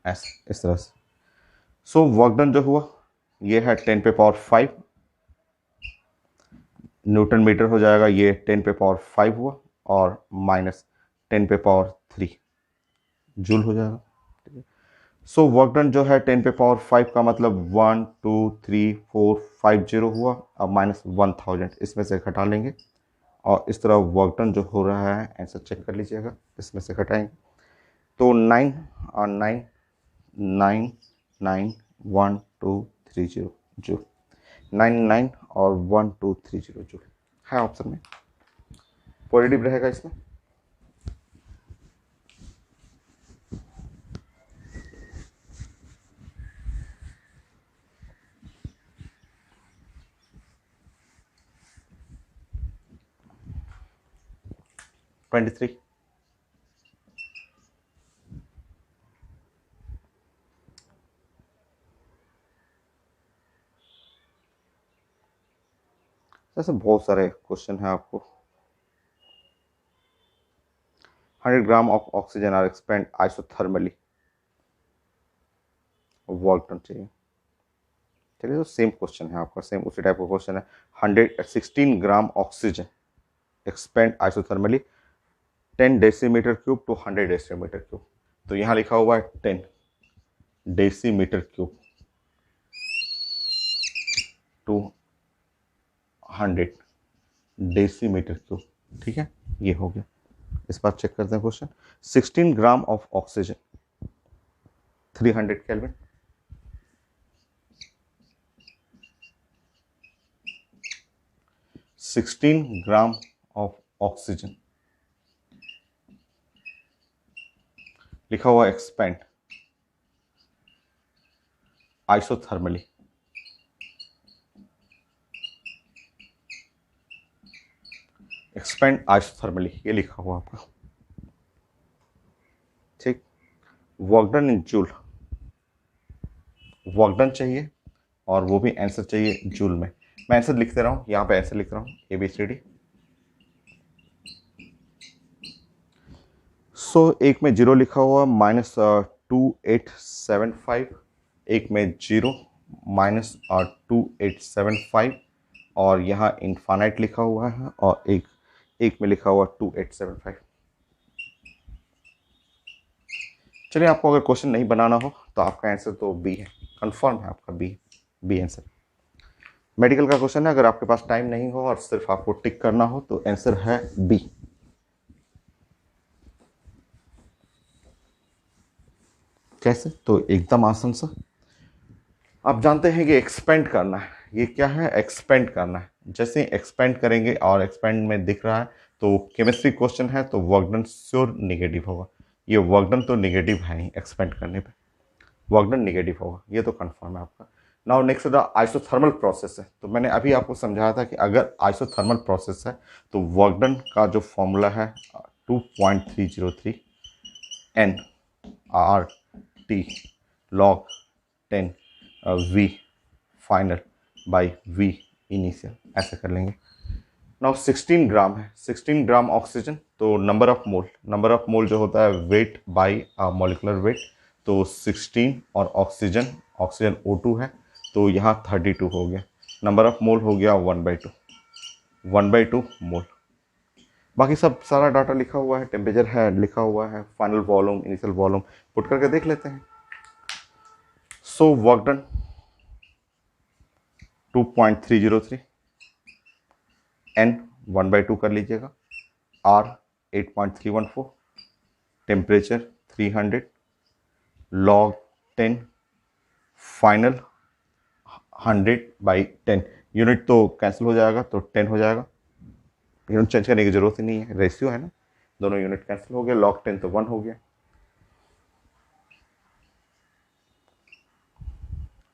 ऐसे इस तरह से। सो वर्क डन जो हुआ ये है 10 पे पावर 5 न्यूटन मीटर हो जाएगा, ये 10 पे पावर 5 हुआ, और माइनस 10 पे पावर 3 जूल हो जाएगा, ठीक है। सो वर्क डन जो है 10 पे पावर 5 का मतलब 1 2 3 4 5 0 हुआ, अब -1000 इसमें से घटा लेंगे, और इस तरह वर्क डन जो हो रहा है आंसर चेक कर लीजिएगा, इसमें से घटाएंगे तो 9 और 9 9 9 1 2 3 0 जूल, 9 और 1 2 3 0 जूल है ऑप्शन में, पॉजिटिव रहेगा इसमें। Twenty three. ऐसे बहुत सारे क्वेश्चन हैं आपको। 100 gram of oxygen are expand isothermally, work done चाहिए। चलिए, तो सेम क्वेश्चन है आपका, सेम उसी टाइप का क्वेश्चन है। 16 gram oxygen expand isothermally 10 decimetre cube two 100 decimetre cube. तो यहाँ लिखा हुआ है 10 decimetre cube two 100 decimetre cube, ठीक है, ये हो गया। इस बार चेक करते हैं question. 16 gram of oxygen 300 kelvin, 16 gram of oxygen लिखा हुआ एक्सपेंड आइसोथर्मली, एक्सपेंड आइसोथर्मली, ये लिखा हुआ आपका, ठीक। Work done in joule, work done चाहिए और वो भी आंसर चाहिए जूल में। मैं आंसर लिख दे रहा हूँ, यहाँ पे आंसर लिख रहा हूँ ABCD। सो एक में जीरो लिखा हुआ -2875, एक में जीरो -2875, और यहाँ इनफाइनाइट लिखा हुआ है, और एक में लिखा हुआ 2875। चलिए, आपको अगर क्वेश्चन नहीं बनाना हो तो आपका आंसर तो बी है, कंफर्म है आपका बी आंसर। मेडिकल का क्वेश्चन है, अगर आपके पास टाइम नहीं हो और सिर्फ आपको टिक करना हो तो आंसर है बी। कैसे? तो एकदम आसान सा। आप जानते हैं कि एक्सपेंड करना है, ये क्या है? एक्सपेंड करना है। जैसे एक्सपेंड करेंगे और एक्सपेंड में दिख रहा है तो केमिस्ट्री क्वेश्चन है, तो वर्क डन श्योर निगेटिव होगा। ये वर्क डन तो निगेटिव है ही, एक्सपेंड करने पे वर्क डन निगेटिव होगा, ये तो कंफर्म है आपका। Now next the isothermal process है। तो मैंने अभी आपको समझाया था कि अगर आइसोथर्मल प्रोसेस है तो वर्क डन का जो फॉर्मूला है 2.303 N R T log 10 V final by V initial, ऐसे कर लेंगे। नाउ 16 ग्राम है, 16 ग्राम ऑक्सीजन, तो नंबर ऑफ मोल जो होता है वेट बाई मॉलिकुलर वेट, तो 16 और ऑक्सीजन O2 है, तो यहाँ 32 हो गया। नंबर ऑफ मोल हो गया 1/2 मोल। बाकी सब सारा डाटा लिखा हुआ है, टेम्परेचर है लिखा हुआ है, final volume, initial volume put करके देख लेते हैं। सो वर्क डन 2.303, एन 1/2 कर लीजिएगा, R 8.314, temperature 300, log 10, final 100/10। Unit तो कैंसिल हो जाएगा तो 10 हो जाएगा, यूनिट चेंज करने की जरूरत ही नहीं है, रेशियो है ना, दोनों यूनिट कैंसिल हो गए, लॉग 10 तो 1 हो गया।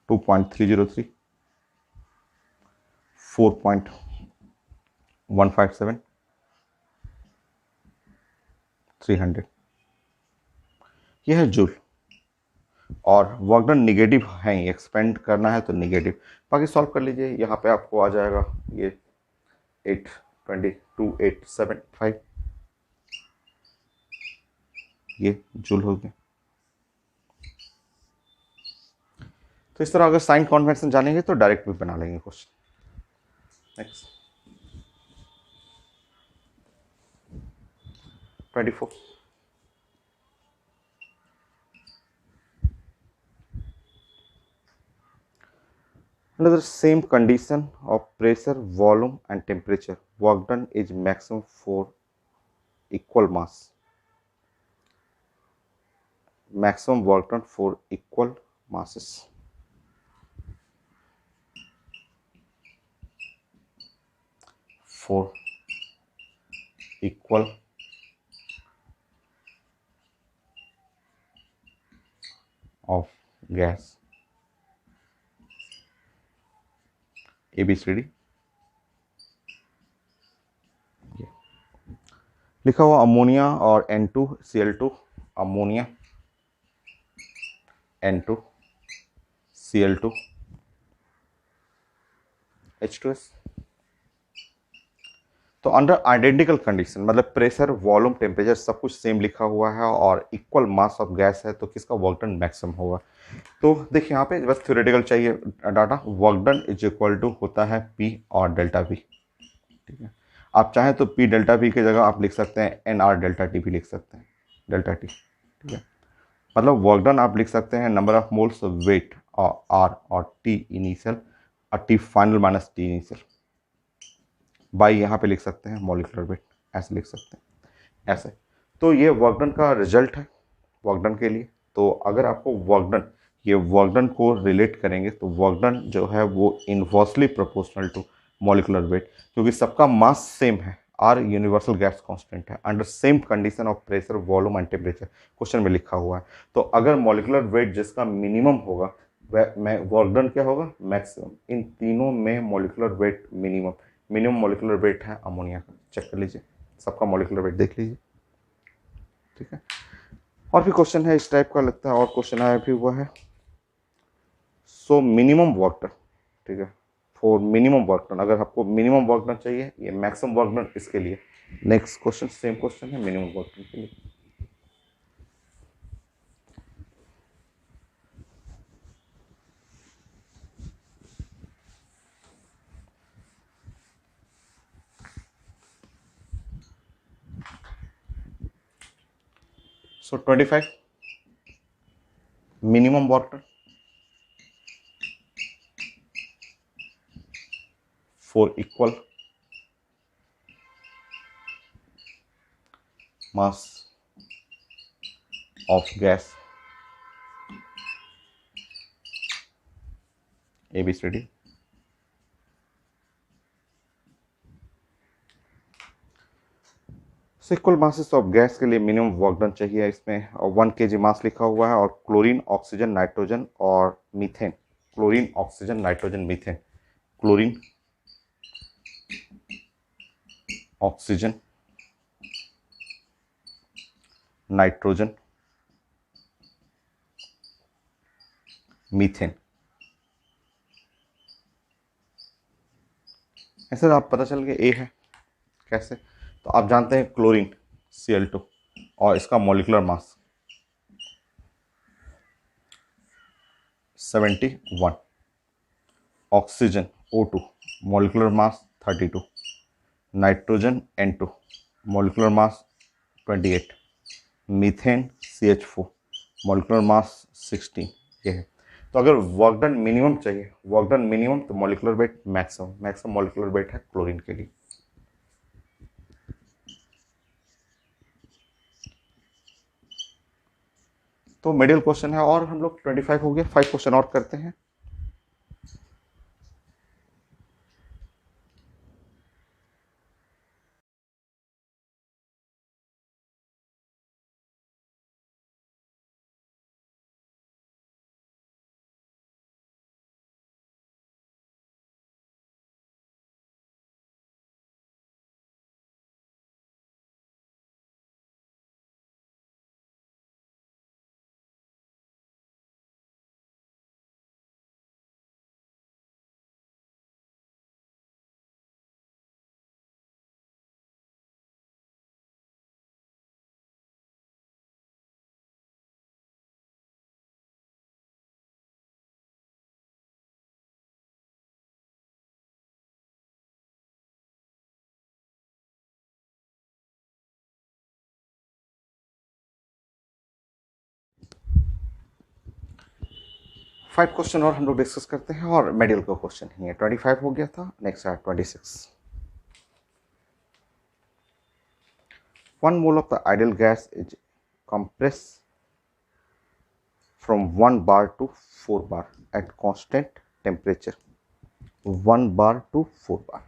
2.303, 4.157, 300, यह है जूल। और वर्क डन निगेटिव है, एक्सपेंड करना है तो निगेटिव। बाकी सॉल्व कर लीजिए, यहाँ पे आपको आ जाएगा ये 822,875, ये जूल हो गया। तो इस तरह अगर साइन कन्वेंशन जानेंगे तो डायरेक्ट भी बना लेंगे question. Next 24, under the same condition of pressure, volume and temperature, work done is maximum for equal mass. Maximum work done for equal masses. For equal of gas ABCD। लिखा हुआ ammonia और N2Cl2, ammonia N2Cl2 H2S। तो under identical condition, मतलब pressure, volume, temperature सब कुछ same लिखा हुआ है और इक्वल मास ऑफ गैस है, तो किसका वर्क डन मैक्सिमम होगा? तो देखिए यहाँ पे बस थ्योरेटिकल चाहिए data. Work done is equal to होता है P और डेल्टा V, ठीक है। आप चाहें तो P डेल्टा V की जगह आप लिख सकते हैं NR डेल्टा T भी लिख सकते हैं, डेल्टा T, ठीक है। मतलब वर्क डन आप लिख सकते हैं नंबर ऑफ मोल्स, वेट और R और T इनिशियल और T final minus T initial, by यहाँ पे लिख सकते हैं मॉलिकुलर वेट, ऐसे लिख सकते हैं ऐसे। तो ये वर्क डन का रिजल्ट है वर्क डन के लिए। तो अगर आपको वर्क डन, ये वर्क डन को रिलेट करेंगे तो वर्क डन जो है वो inversely proportional to molecular weight, क्योंकि सबका मास सेम है आर यूनिवर्सल गैस कांस्टेंट है under same condition of pressure volume and temperature, question में लिखा हुआ है। तो अगर मॉलिकुलर वेट जिसका मिनिमम होगा वह वर्क डन क्या होगा, मैक्सिमम। इन तीनों में molecular weight minimum molecular weight है अमोनिया का। चेक कर लीजिए, सबका मॉलिकुलर वेट देख लीजिए, ठीक है। और भी क्वेश्चन है इस टाइप का, लगता है और क्वेश्चन आया भी हुआ है। सो मिनिमम वर्क डन, ठीक है, फॉर मिनिमम वर्क डन, अगर आपको मिनिमम वर्क डन चाहिए, ये मैक्सिमम वर्क डन इसके लिए। नेक्स्ट क्वेश्चन सेम क्वेश्चन है मिनिमम वर्क डन के लिए। सो 25 minimum work done for equal mass of gas ABCD। Equal masses of gas के लिए मिनिमम वर्क डन चाहिए। इसमें 1 kg मास लिखा हुआ है और क्लोरीन ऑक्सीजन नाइट्रोजन और methane, chlorine oxygen nitrogen methane, chlorine oxygen nitrogen methane. ऐसे आप पता चल गया ए है कैसे। तो आप जानते हैं क्लोरीन Cl2 और इसका molecular mass 71, oxygen O2 molecular mass 32, nitrogen N2 molecular mass 28, methane CH4 molecular mass 16। ये है। तो अगर वर्क डन मिनिमम चाहिए, वर्क डन मिनिमम, तो molecular weight maximum molecular weight है क्लोरीन के लिए। तो मिडिल क्वेश्चन है और हम लोग 25 हो गया, 5 क्वेश्चन और करते हैं। फाइव क्वेश्चन और हम लोग डिस्कस करते हैं और मेडिकल का क्वेश्चन ही है। 25 हो गया था, नेक्स्ट है 26। 1 mole of the ideal gas is compressed from 1 bar to 4 bar at constant temperature। 1 bar to 4 bar,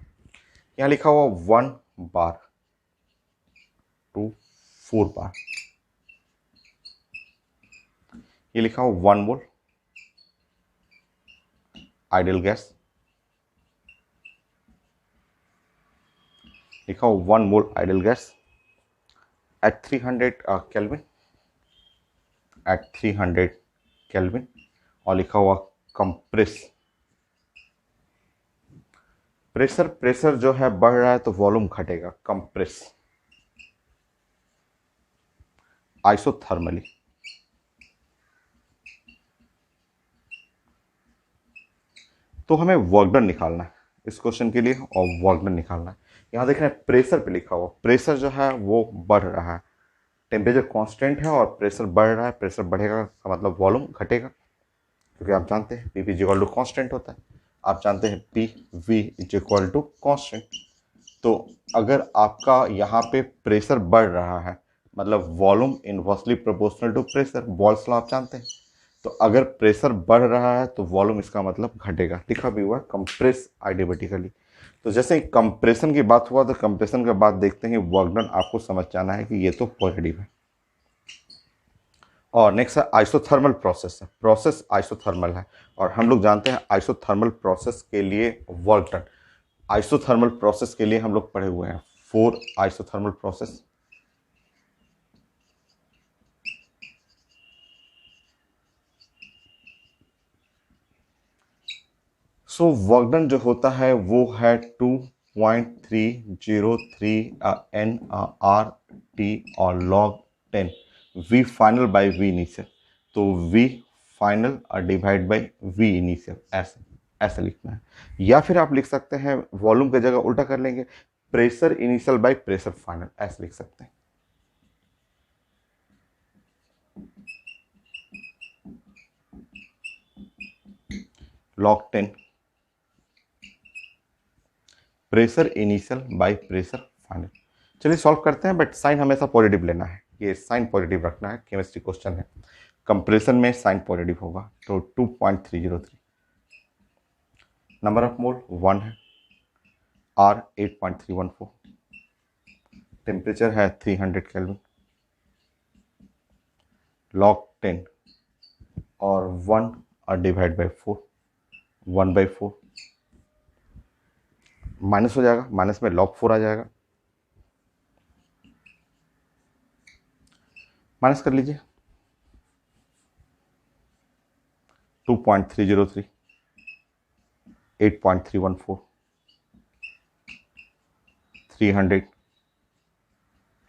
यहाँ लिखा हुआ 1 bar to 4 bar, ये लिखा हुआ 1 मोल आइडियल गैस, लिखा हुआ 1 mole ideal gas at 300 kelvin, at 300 kelvin, और लिखा हुआ कंप्रेस। प्रेशर जो है बढ़ रहा है तो वॉल्यूम घटेगा, कंप्रेस आइसोथर्मली। तो हमें वर्क डन निकालना है इस क्वेश्चन के लिए, और वर्क डन निकालना है। यहाँ देख रहे हैं प्रेशर पे लिखा हुआ, प्रेशर जो है वो बढ़ रहा है, टेम्परेचर कांस्टेंट है और प्रेशर बढ़ रहा है। प्रेशर बढ़ेगा का मतलब वॉल्यूम घटेगा, क्योंकि आप जानते हैं P is equal to constant होता है। आप जानते हैं P V is equal to constant. तो अगर आपका यहाँ पे प्रेशर बढ़ रहा है मतलब volume inversely proportional to pressure, Boyle's law आप जानते हैं। तो अगर प्रेशर बढ़ रहा है तो वॉल्यूम इसका मतलब घटेगा, लिखा भी हुआ है कंप्रेस आइडियबेटिकली। तो जैसे कंप्रेशन की बात हुआ तो कंप्रेशन के बाद देखते हैं वर्क डन, आपको समझ जाना है कि ये तो पॉजिटिव है। और नेक्स्ट है आइसोथर्मल प्रोसेस। प्रोसेस आइसोथर्मल है और हम लोग जानते हैं आइसोथर्मल प्रोसेस के लिए वर्क डन। आइसोथर्मल प्रोसेस के लिए हम लोग पढ़े हुए हैं 4 isothermal process. So work done जो होता है वो है 2.303 एन आर टी और log 10 V final by V initial. तो V final divide by V initial, ऐसे ऐसे लिखना है। या फिर आप लिख सकते हैं वॉल्यूम की जगह उल्टा कर लेंगे, pressure initial by pressure final, ऐसे लिख सकते हैं। Log 10 pressure initial by pressure final. चलिए सॉल्व करते हैं, बट साइन हमेशा पॉजिटिव लेना है, ये साइन पॉजिटिव रखना है, केमिस्ट्री क्वेश्चन है, कंप्रेशन में साइन पॉजिटिव होगा। तो 2.303 नंबर ऑफ मोल 1 है, आर 8.314, टेम्परेचर है 300 केल्विन, लॉग 10 और 1 और डिवाइड बाई 4, 1/4 माइनस हो जाएगा, माइनस में लॉग 4 आ जाएगा, माइनस कर लीजिए। 2.303 8.314 300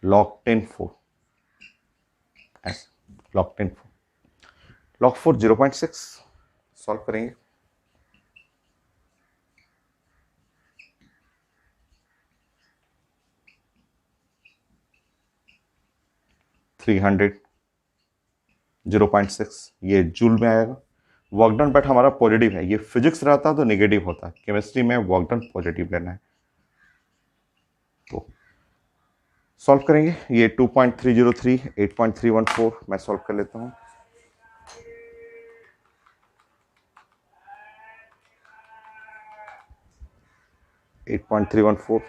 log 10 4 ऐसे log 10 4 log 4 0.6 सॉल्व करेंगे। थ्री हंड्रेड 0.6 ये जूल में आएगा। वर्क डन बट हमारा पॉजिटिव है, ये फिजिक्स रहता तो नेगेटिव होता, केमिस्ट्री में वर्क डन पॉजिटिव लेना है। तो सॉल्व करेंगे, ये 2.303 8.314 मैं सॉल्व कर लेता हूँ। Eight point three one four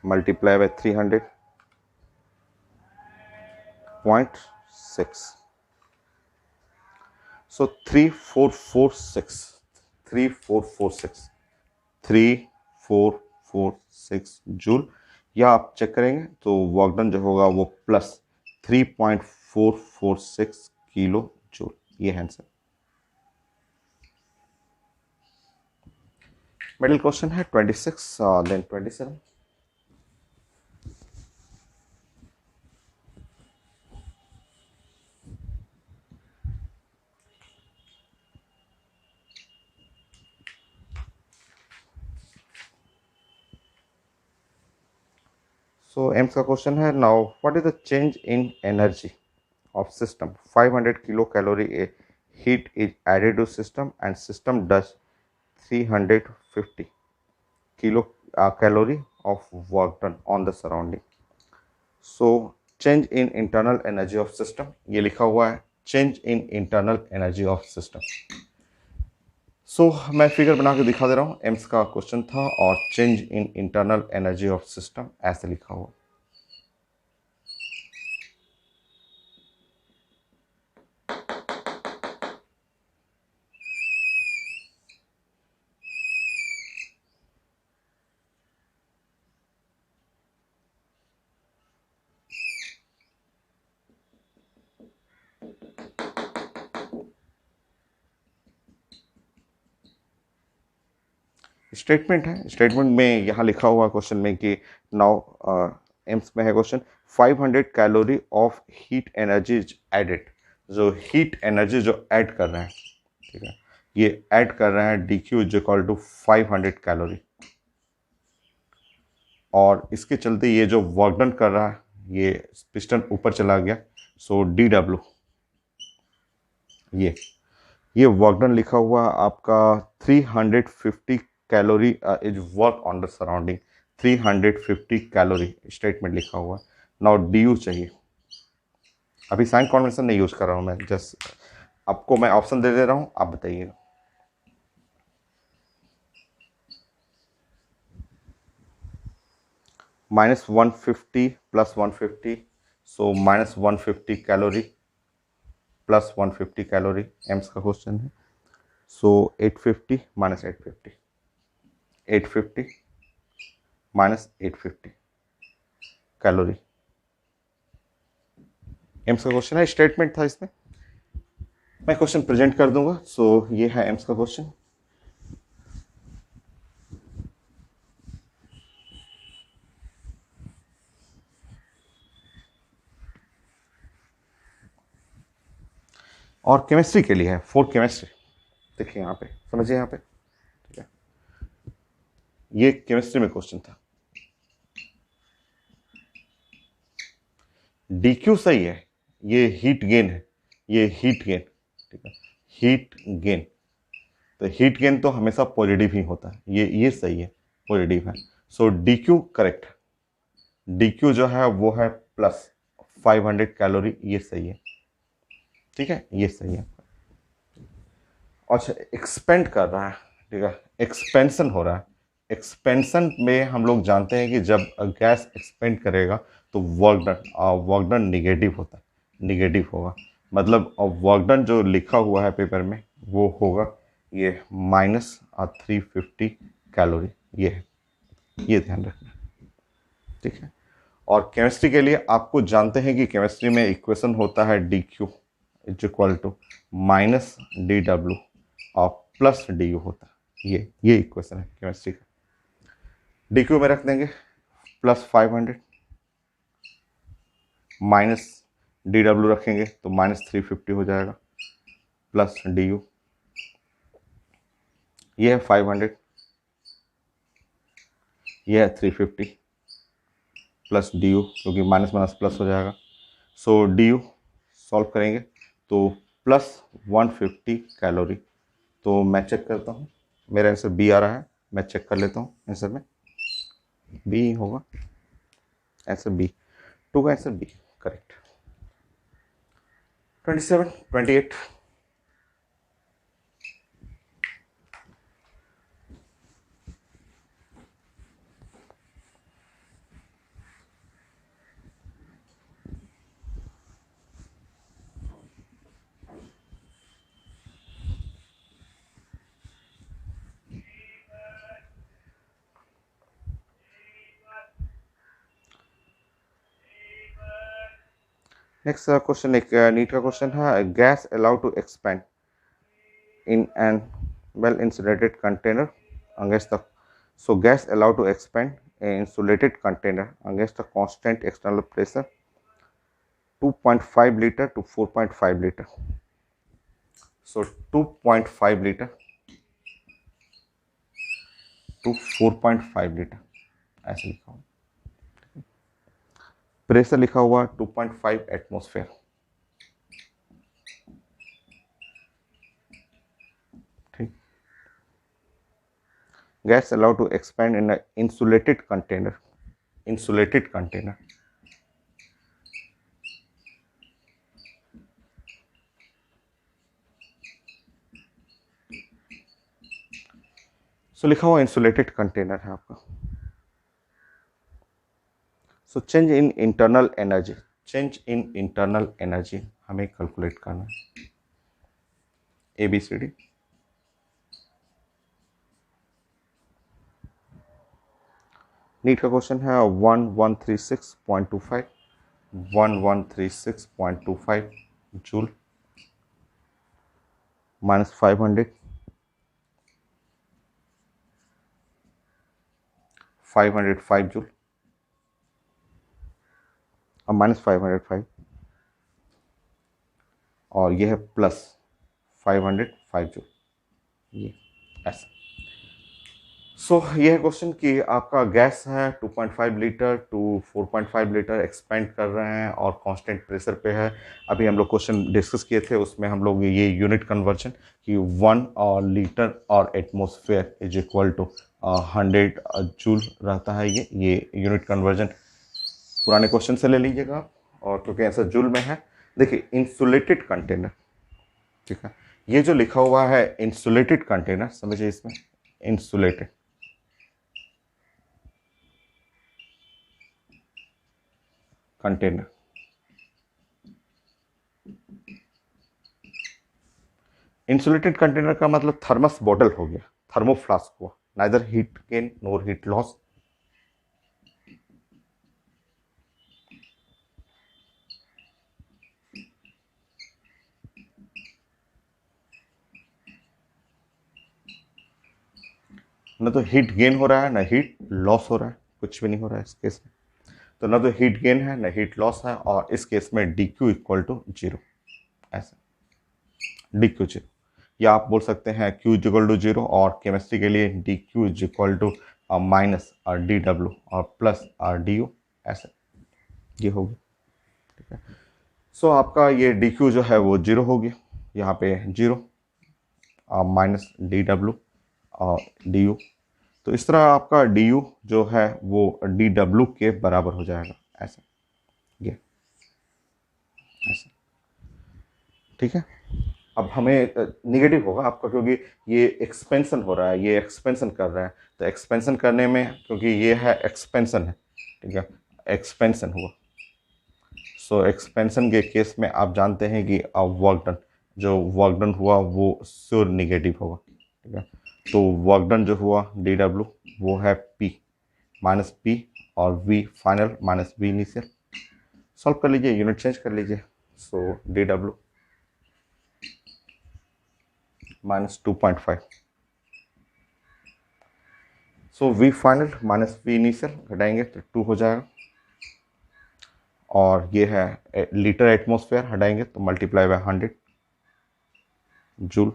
multiply by 300.6, so 3446 joule. या आप चेक करेंगे तो वर्क डन जो होगा वो प्लस 3.446 किलो जूल, ये है आंसर। मिडिल क्वेश्चन है 26 देन 27। सो एम्स का क्वेश्चन है, now what is the change in energy of system 500 kilocalorie a heat is added to system and system does 350 calorie of work done on the surrounding. So change in internal energy of system, ये लिखा हुआ है change in internal energy of system। so मैं figure बना के दिखा दे रहा हूँ, एम्स का क्वेश्चन था और change in internal energy of system ऐसे लिखा हुआ। स्टेटमेंट है, स्टेटमेंट में यहाँ लिखा हुआ क्वेश्चन में कि नाउ एम्स में है question 500 calorie of heat energy added, जो हीट एनर्जी जो ऐड कर रहे हैं, ठीक है, ये ऐड कर रहे हैं d Q is equal to 500 calorie, और इसके चलते ये जो वर्क डन कर रहा है ये पिस्टन ऊपर चला गया, सो डी डब्ल्यू ये वर्क डन लिखा हुआ आपका 350 calorie is work on the surrounding, 350 calorie statement लिखा हुआ। नाउ डी यू चाहिए, अभी साइन कॉन्वेंशन नहीं यूज कर रहा हूँ मैं, जस्ट आपको मैं ऑप्शन दे रहा हूँ, आप बताइएगा। -150 प्लस 150, सो -150 कैलोरी प्लस 150 कैलोरी एम्स का क्वेश्चन है। सो 850 माइनस 850, 850 माइनस 850 कैलोरी एम्स का क्वेश्चन है। स्टेटमेंट था इसमें, मैं क्वेश्चन प्रेजेंट कर दूंगा। सो ये है एम्स का क्वेश्चन। और केमिस्ट्री के लिए है, फॉर केमिस्ट्री। देखिए यहाँ पे, समझिए यहाँ पे, ठीक है, ये केमिस्ट्री में क्वेश्चन था। DQ सही है, ये हीट गेन है, ये हीट गेन, ठीक है, हीट गेन। तो हीट गेन तो हमेशा पॉजिटिव ही होता है, ये सही है, पॉजिटिव है। सो DQ करेक्ट। DQ जो है वो है प्लस 500 कैलोरी, ये सही है, ठीक है, ये सही है। अच्छा, एक्सपेंड कर रहा है, ठीक है, एक्सपेंशन हो रहा है। एक्सपेंशन में हम लोग जानते हैं कि जब गैस एक्सपेंड करेगा तो वर्क डन निगेटिव होता है, निगेटिव होगा। मतलब वर्क डन जो लिखा हुआ है पेपर में वो होगा ये -350 कैलोरी, ये है, ये ध्यान रखना, ठीक है। और केमिस्ट्री के लिए आपको जानते हैं कि केमिस्ट्री में इक्वेशन होता है DQ is equal to -DW और प्लस DU होता है। ये इक्वेशन है केमिस्ट्री का। DQ में रख देंगे +500, माइनस DW रखेंगे तो -350 हो जाएगा, प्लस DU, ये है 500, ये है 350 प्लस DU, क्योंकि माइनस माइनस प्लस हो जाएगा। सो DU सॉल्व करेंगे तो प्लस 150 कैलोरी। तो मैं चेक करता हूँ, मेरा आंसर बी आ रहा है, मैं चेक कर लेता हूँ आंसर में, बी होगा आंसर, बी, 2 का answer B correct. 27, 28, next question एक नीट का क्वेश्चन है। Gas allowed to expand in an well insulated container against the, so gas allowed to expand in insulated container against a constant external pressure 2.5 liter to 4.5 liter. So 2.5 liter to 4.5 liter ऐसे लिखा हुआ, pressure लिखा हुआ 2.5 atmosphere, ठीक। Gas allowed to expand in a insulated container, insulated container, सो लिखा हुआ insulated container है आपका। सो change in internal energy, change in internal energy हमें कैलकुलेट करना है, ABCD। नीट का क्वेश्चन है 1136.25, 1136.25 जूल माइनस 500, 505 जूल और माइनस 505, और ये है प्लस 505 जूल, ये ऐसा। सो ये है क्वेश्चन कि आपका गैस है 2.5 लीटर टू 4.5 लीटर एक्सपेंड कर रहे हैं और कांस्टेंट प्रेशर पे है। अभी हम लोग क्वेश्चन डिस्कस किए थे, उसमें हम लोग ये यूनिट कन्वर्जन कि 1 लीटर और atmosphere is equal to 100 joule रहता है। ये यूनिट कन्वर्जन पुराने क्वेश्चन से ले लीजिएगा आप, और क्योंकि ऐसा जूल में है। देखिए इंसुलेटेड कंटेनर, ठीक है, ये जो लिखा हुआ है इंसुलेटेड कंटेनर, समझिए इसमें इंसुलेटेड, कंटेनर। इंसुलेटेड कंटेनर का मतलब थर्मस बॉटल हो गया, थर्मोफ्लास्क हुआ, नाइदर हीट गेन नोर हीट लॉस। न तो हीट गेन हो रहा है, न हीट लॉस हो रहा है, कुछ भी नहीं हो रहा है इस केस में। तो न तो हीट गेन है, न हीट लॉस है, और इस केस में d Q equal to zero, ऐसा डी क्यू जीरो। या आप बोल सकते हैं Q is equal to zero, और केमिस्ट्री के लिए d Q is equal to minus R D W और प्लस आर डी यू, ऐसे ये होगी। ठीक है, सो आपका ये डी क्यू जो है वो जीरो हो गया, यहाँ पे जीरो माइनस डी डब्ल्यू और डी यू। तो इस तरह आपका डी यू जो है वो डी डब्ल्यू के बराबर हो जाएगा, ऐसे ये ऐसे। ठीक है, अब हमें निगेटिव होगा आपका, क्योंकि ये एक्सपेंशन हो रहा है, ये एक्सपेंशन कर रहा है, तो एक्सपेंशन करने में, क्योंकि ये है एक्सपेंशन है, ठीक है, एक्सपेंशन हुआ। सो एक्सपेंशन के केस में आप जानते हैं कि वर्क डन, जो वर्क डन हुआ वो श्योर निगेटिव होगा। ठीक है, तो वर्क डन जो हुआ डी डब्ल्यू वो है पी माइनस पी और V final minus V initial. Solve कर लीजिए, यूनिट चेंज कर लीजिए। So D W minus 2.5, so V final minus V initial घटाएंगे तो 2 हो जाएगा, और ये है लीटर एटमॉस्फेयर, हटाएंगे तो multiply by 100 joule,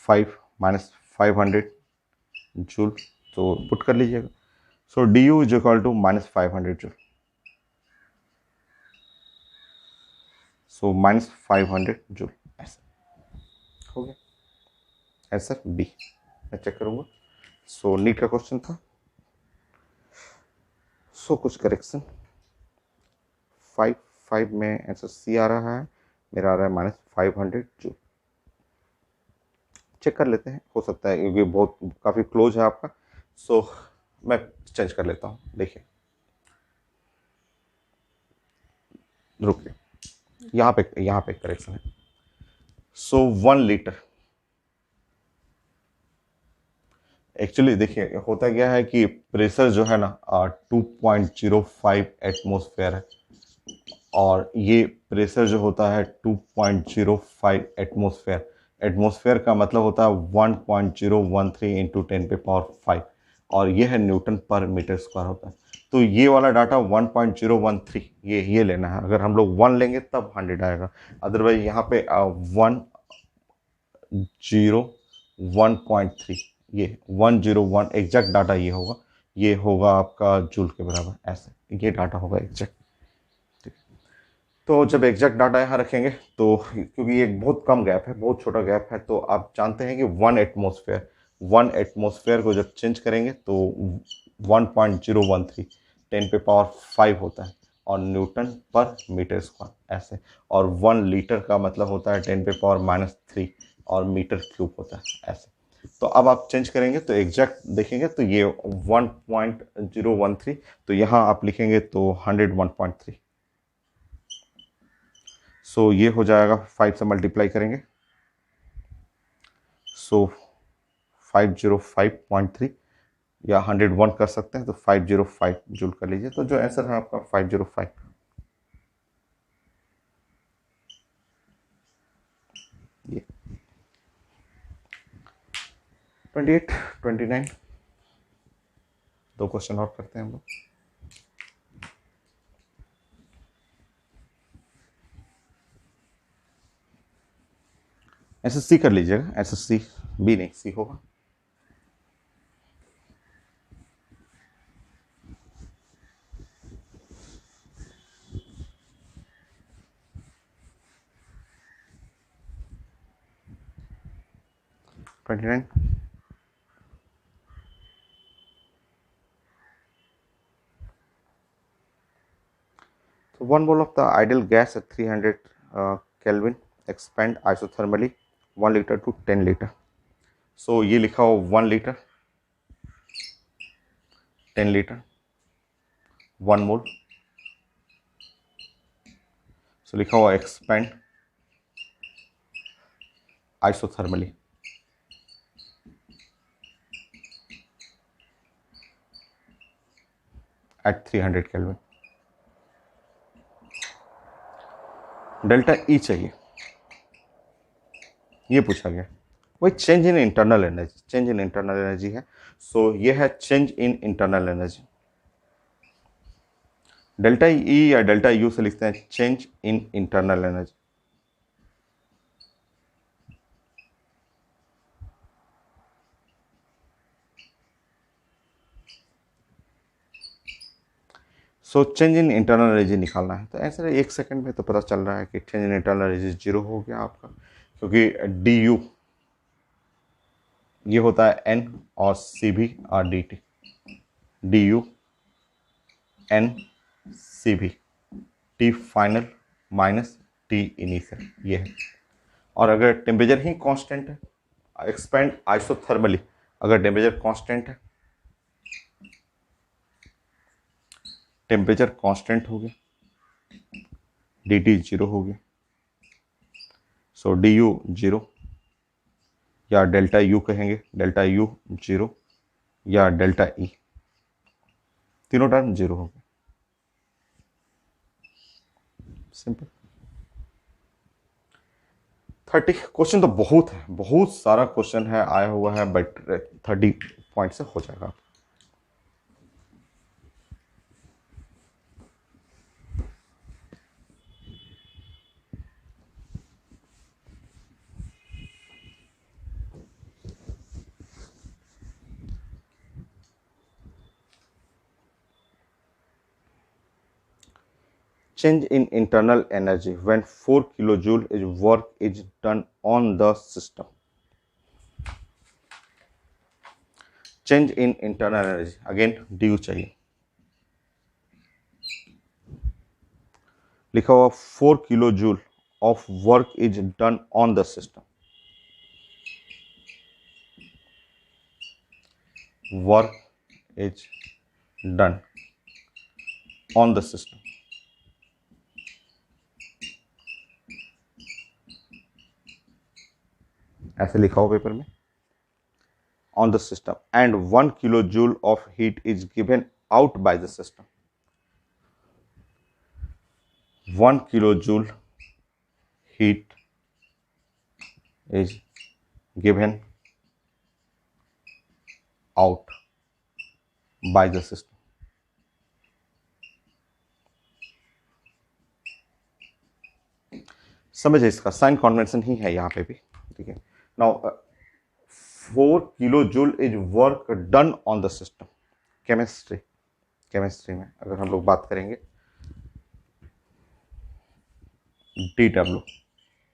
5 minus 500 joule, तो पुट कर लीजिएगा। So D you is equal to minus 500 joule, so minus 500 joule, ऐसा हो गया। आंसर बी, मैं चेक करूंगा। सो नीट का क्वेश्चन था, सो कुछ करेक्शन। 5 में आंसर सी आ रहा है, मेरा आ रहा है माइनस 500 जूल। चेक कर लेते हैं, हो सकता है क्योंकि बहुत काफ़ी क्लोज है आपका। सो मैं चेंज कर लेता हूँ, देखिए रुकिए, यहाँ पे करेक्शन है। सो 1 लीटर, एक्चुअली देखिए होता क्या है कि प्रेशर जो है ना 2.05 एटमॉस्फेयर है, और ये प्रेशर जो होता है 2.05 एटमॉस्फेयर, एटमॉस्फेयर का मतलब होता है 1.013 इंटू 10⁵, और ये है न्यूटन पर मीटर स्क्वायर होता है। तो ये वाला डाटा 1.013 ये लेना है, अगर हम लोग 1 लेंगे तब 100 आएगा, अदरवाइज यहाँ पे 101.3, ये 101 एग्जैक्ट डाटा ये होगा, ये होगा आपका जूल के बराबर, ऐसे ये डाटा होगा एग्जैक्ट। तो जब एग्जैक्ट डाटा यहाँ रखेंगे तो, क्योंकि ये बहुत कम गैप है, बहुत छोटा गैप है, तो आप जानते हैं कि 1 एटमॉस्फेयर को जब चेंज करेंगे तो 1.013 10⁵ होता है, और न्यूटन पर मीटर स्क्वायर ऐसे, और 1 लीटर का मतलब होता है 10⁻³ और मीटर क्यूब होता है ऐसे। तो अब आप चेंज करेंगे तो एग्जैक्ट देखेंगे तो ये 1.013, तो यहाँ आप लिखेंगे तो 101.3। सो ये हो जाएगा, 5 से मल्टीप्लाई करेंगे, सो 505.3, या 101 कर सकते हैं तो 505 जूल कर लीजिए, तो जो आंसर है आपका 505। ये 28 29 दो क्वेश्चन और करते हैं हम लोग। एसएससी कर लीजिएगा, एसएससी बी नहीं सी होगा। Twenty nine, so one mole of the ideal gas at 300 Kelvin expand isothermally 1 liter to 10 liter। सो ये लिखा हो 1 लीटर 10 लीटर, 1 मोल। सो लिखा हुआ expand isothermally. At 300 kelvin. Delta E चाहिए, ये पूछा गया। वही change in internal energy, change in internal energy है। सो ये है change in internal energy. Delta E या डेल्टा यू से लिखते हैं change in internal energy. So change in internal energy निकालना है, तो ऐसे 1 सेकंड में तो पता चल रहा है कि चेंज इन इंटरनल एनर्जी 0 हो गया आपका, क्योंकि डी यू ये होता है एन और सी भी R D T. D U N सी भी T final minus T initial, ये है। और अगर टेम्परेचर ही कांस्टेंट है, एक्सपेंड आइसोथर्मली, अगर टेम्परेचर कांस्टेंट है, टेम्परेचर कांस्टेंट हो गया, डी टी 0 हो गया। सो डी यू 0 या डेल्टा यू कहेंगे, डेल्टा यू 0 या डेल्टा ई, तीनों टर्म 0 हो गए। सिंपल। 30 क्वेश्चन तो बहुत है, बहुत सारा क्वेश्चन है आया हुआ है, बट 30 पॉइंट से हो जाएगा। Change in internal energy when 4 kilojoule is work is done on the system. Change in internal energy, again du चाहिए। लिखा हुआ 4 kilojoule of work is done on the system. Work is done on the system. ऐसे लिखा हुआ paper में, on the system, and 1 kilojoule of heat is given out by the system. 1 kilojoule heat is given out by the system. समझे, इसका sign convention ही है यहाँ पे भी, ठीक है। Now 4 kilo joule is work done on the system. Chemistry में अगर हम लोग बात करेंगे डी डब्ल्यू,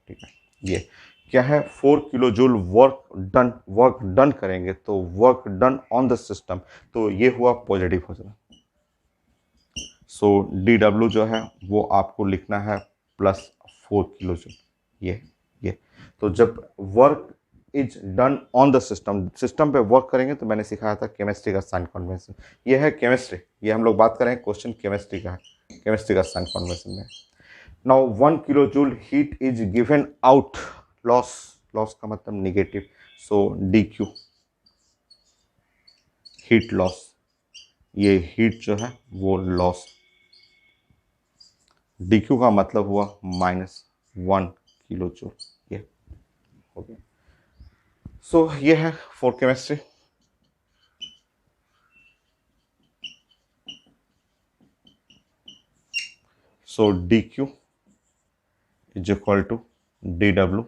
ठीक है, ये क्या है, 4 किलो जूल वर्क डन करेंगे तो work done on the system, तो ये हुआ पॉजिटिव हो जाना। सो डी डब्ल्यू जो है वो आपको लिखना है प्लस 4 किलो जूल, ये तो जब work is done on the system पे वर्क करेंगे, तो मैंने सिखाया था केमिस्ट्री का साइन कन्वेंशन, ये है केमिस्ट्री, ये हम लोग बात करें क्वेश्चन केमिस्ट्री का है, केमिस्ट्री का साइन कन्वेंशन में। Now 1 kilo joule heat is given out, loss का मतलब निगेटिव, सो डी क्यू हीट लॉस, ये हीट जो है वो लॉस, डी क्यू का मतलब हुआ -1 किलो जूल, ये हो गया। सो ये है for chemistry. So D Q is equal to D W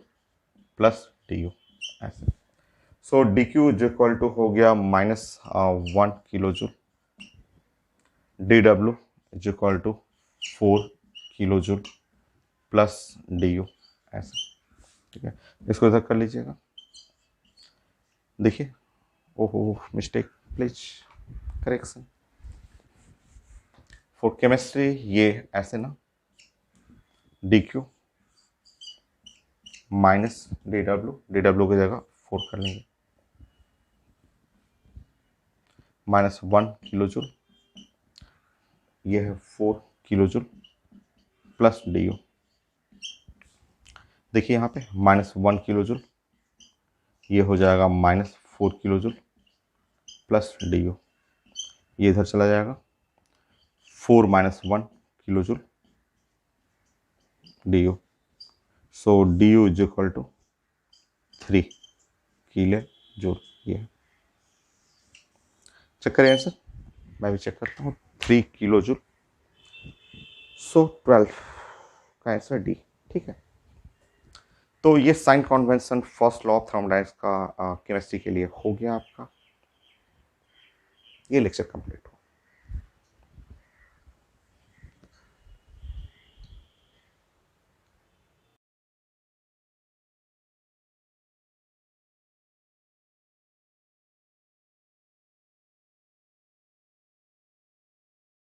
plus D U, ऐसे। So D Q is equal to हो गया -1 kilo joule, D W is equal to 4 kilo joule plus D U, ऐसे, ठीक है। इसको इधर कर लीजिएगा, देखिए, ओहो mistake, please correction. For chemistry ये ऐसे ना, D Q minus D W की जगह 4 कर लेंगे, -1 किलो जूल ये है 4 kilo joule plus D you. देखिए यहाँ पे -1 किलो जूल, ये हो जाएगा -4 kilo joule plus D U. ये इधर चला जाएगा 4 - 1 kilo joule d U. So D you is equal to 3 kilo joule. ये चेक करें आंसर, मैं भी चेक करता हूँ। 3 किलो जूल, सो 12 का आंसर डी। ठीक है, तो ये sign convention first law of thermodynamics का केमिस्ट्री के लिए हो गया आपका। ये लेक्चर कंप्लीट।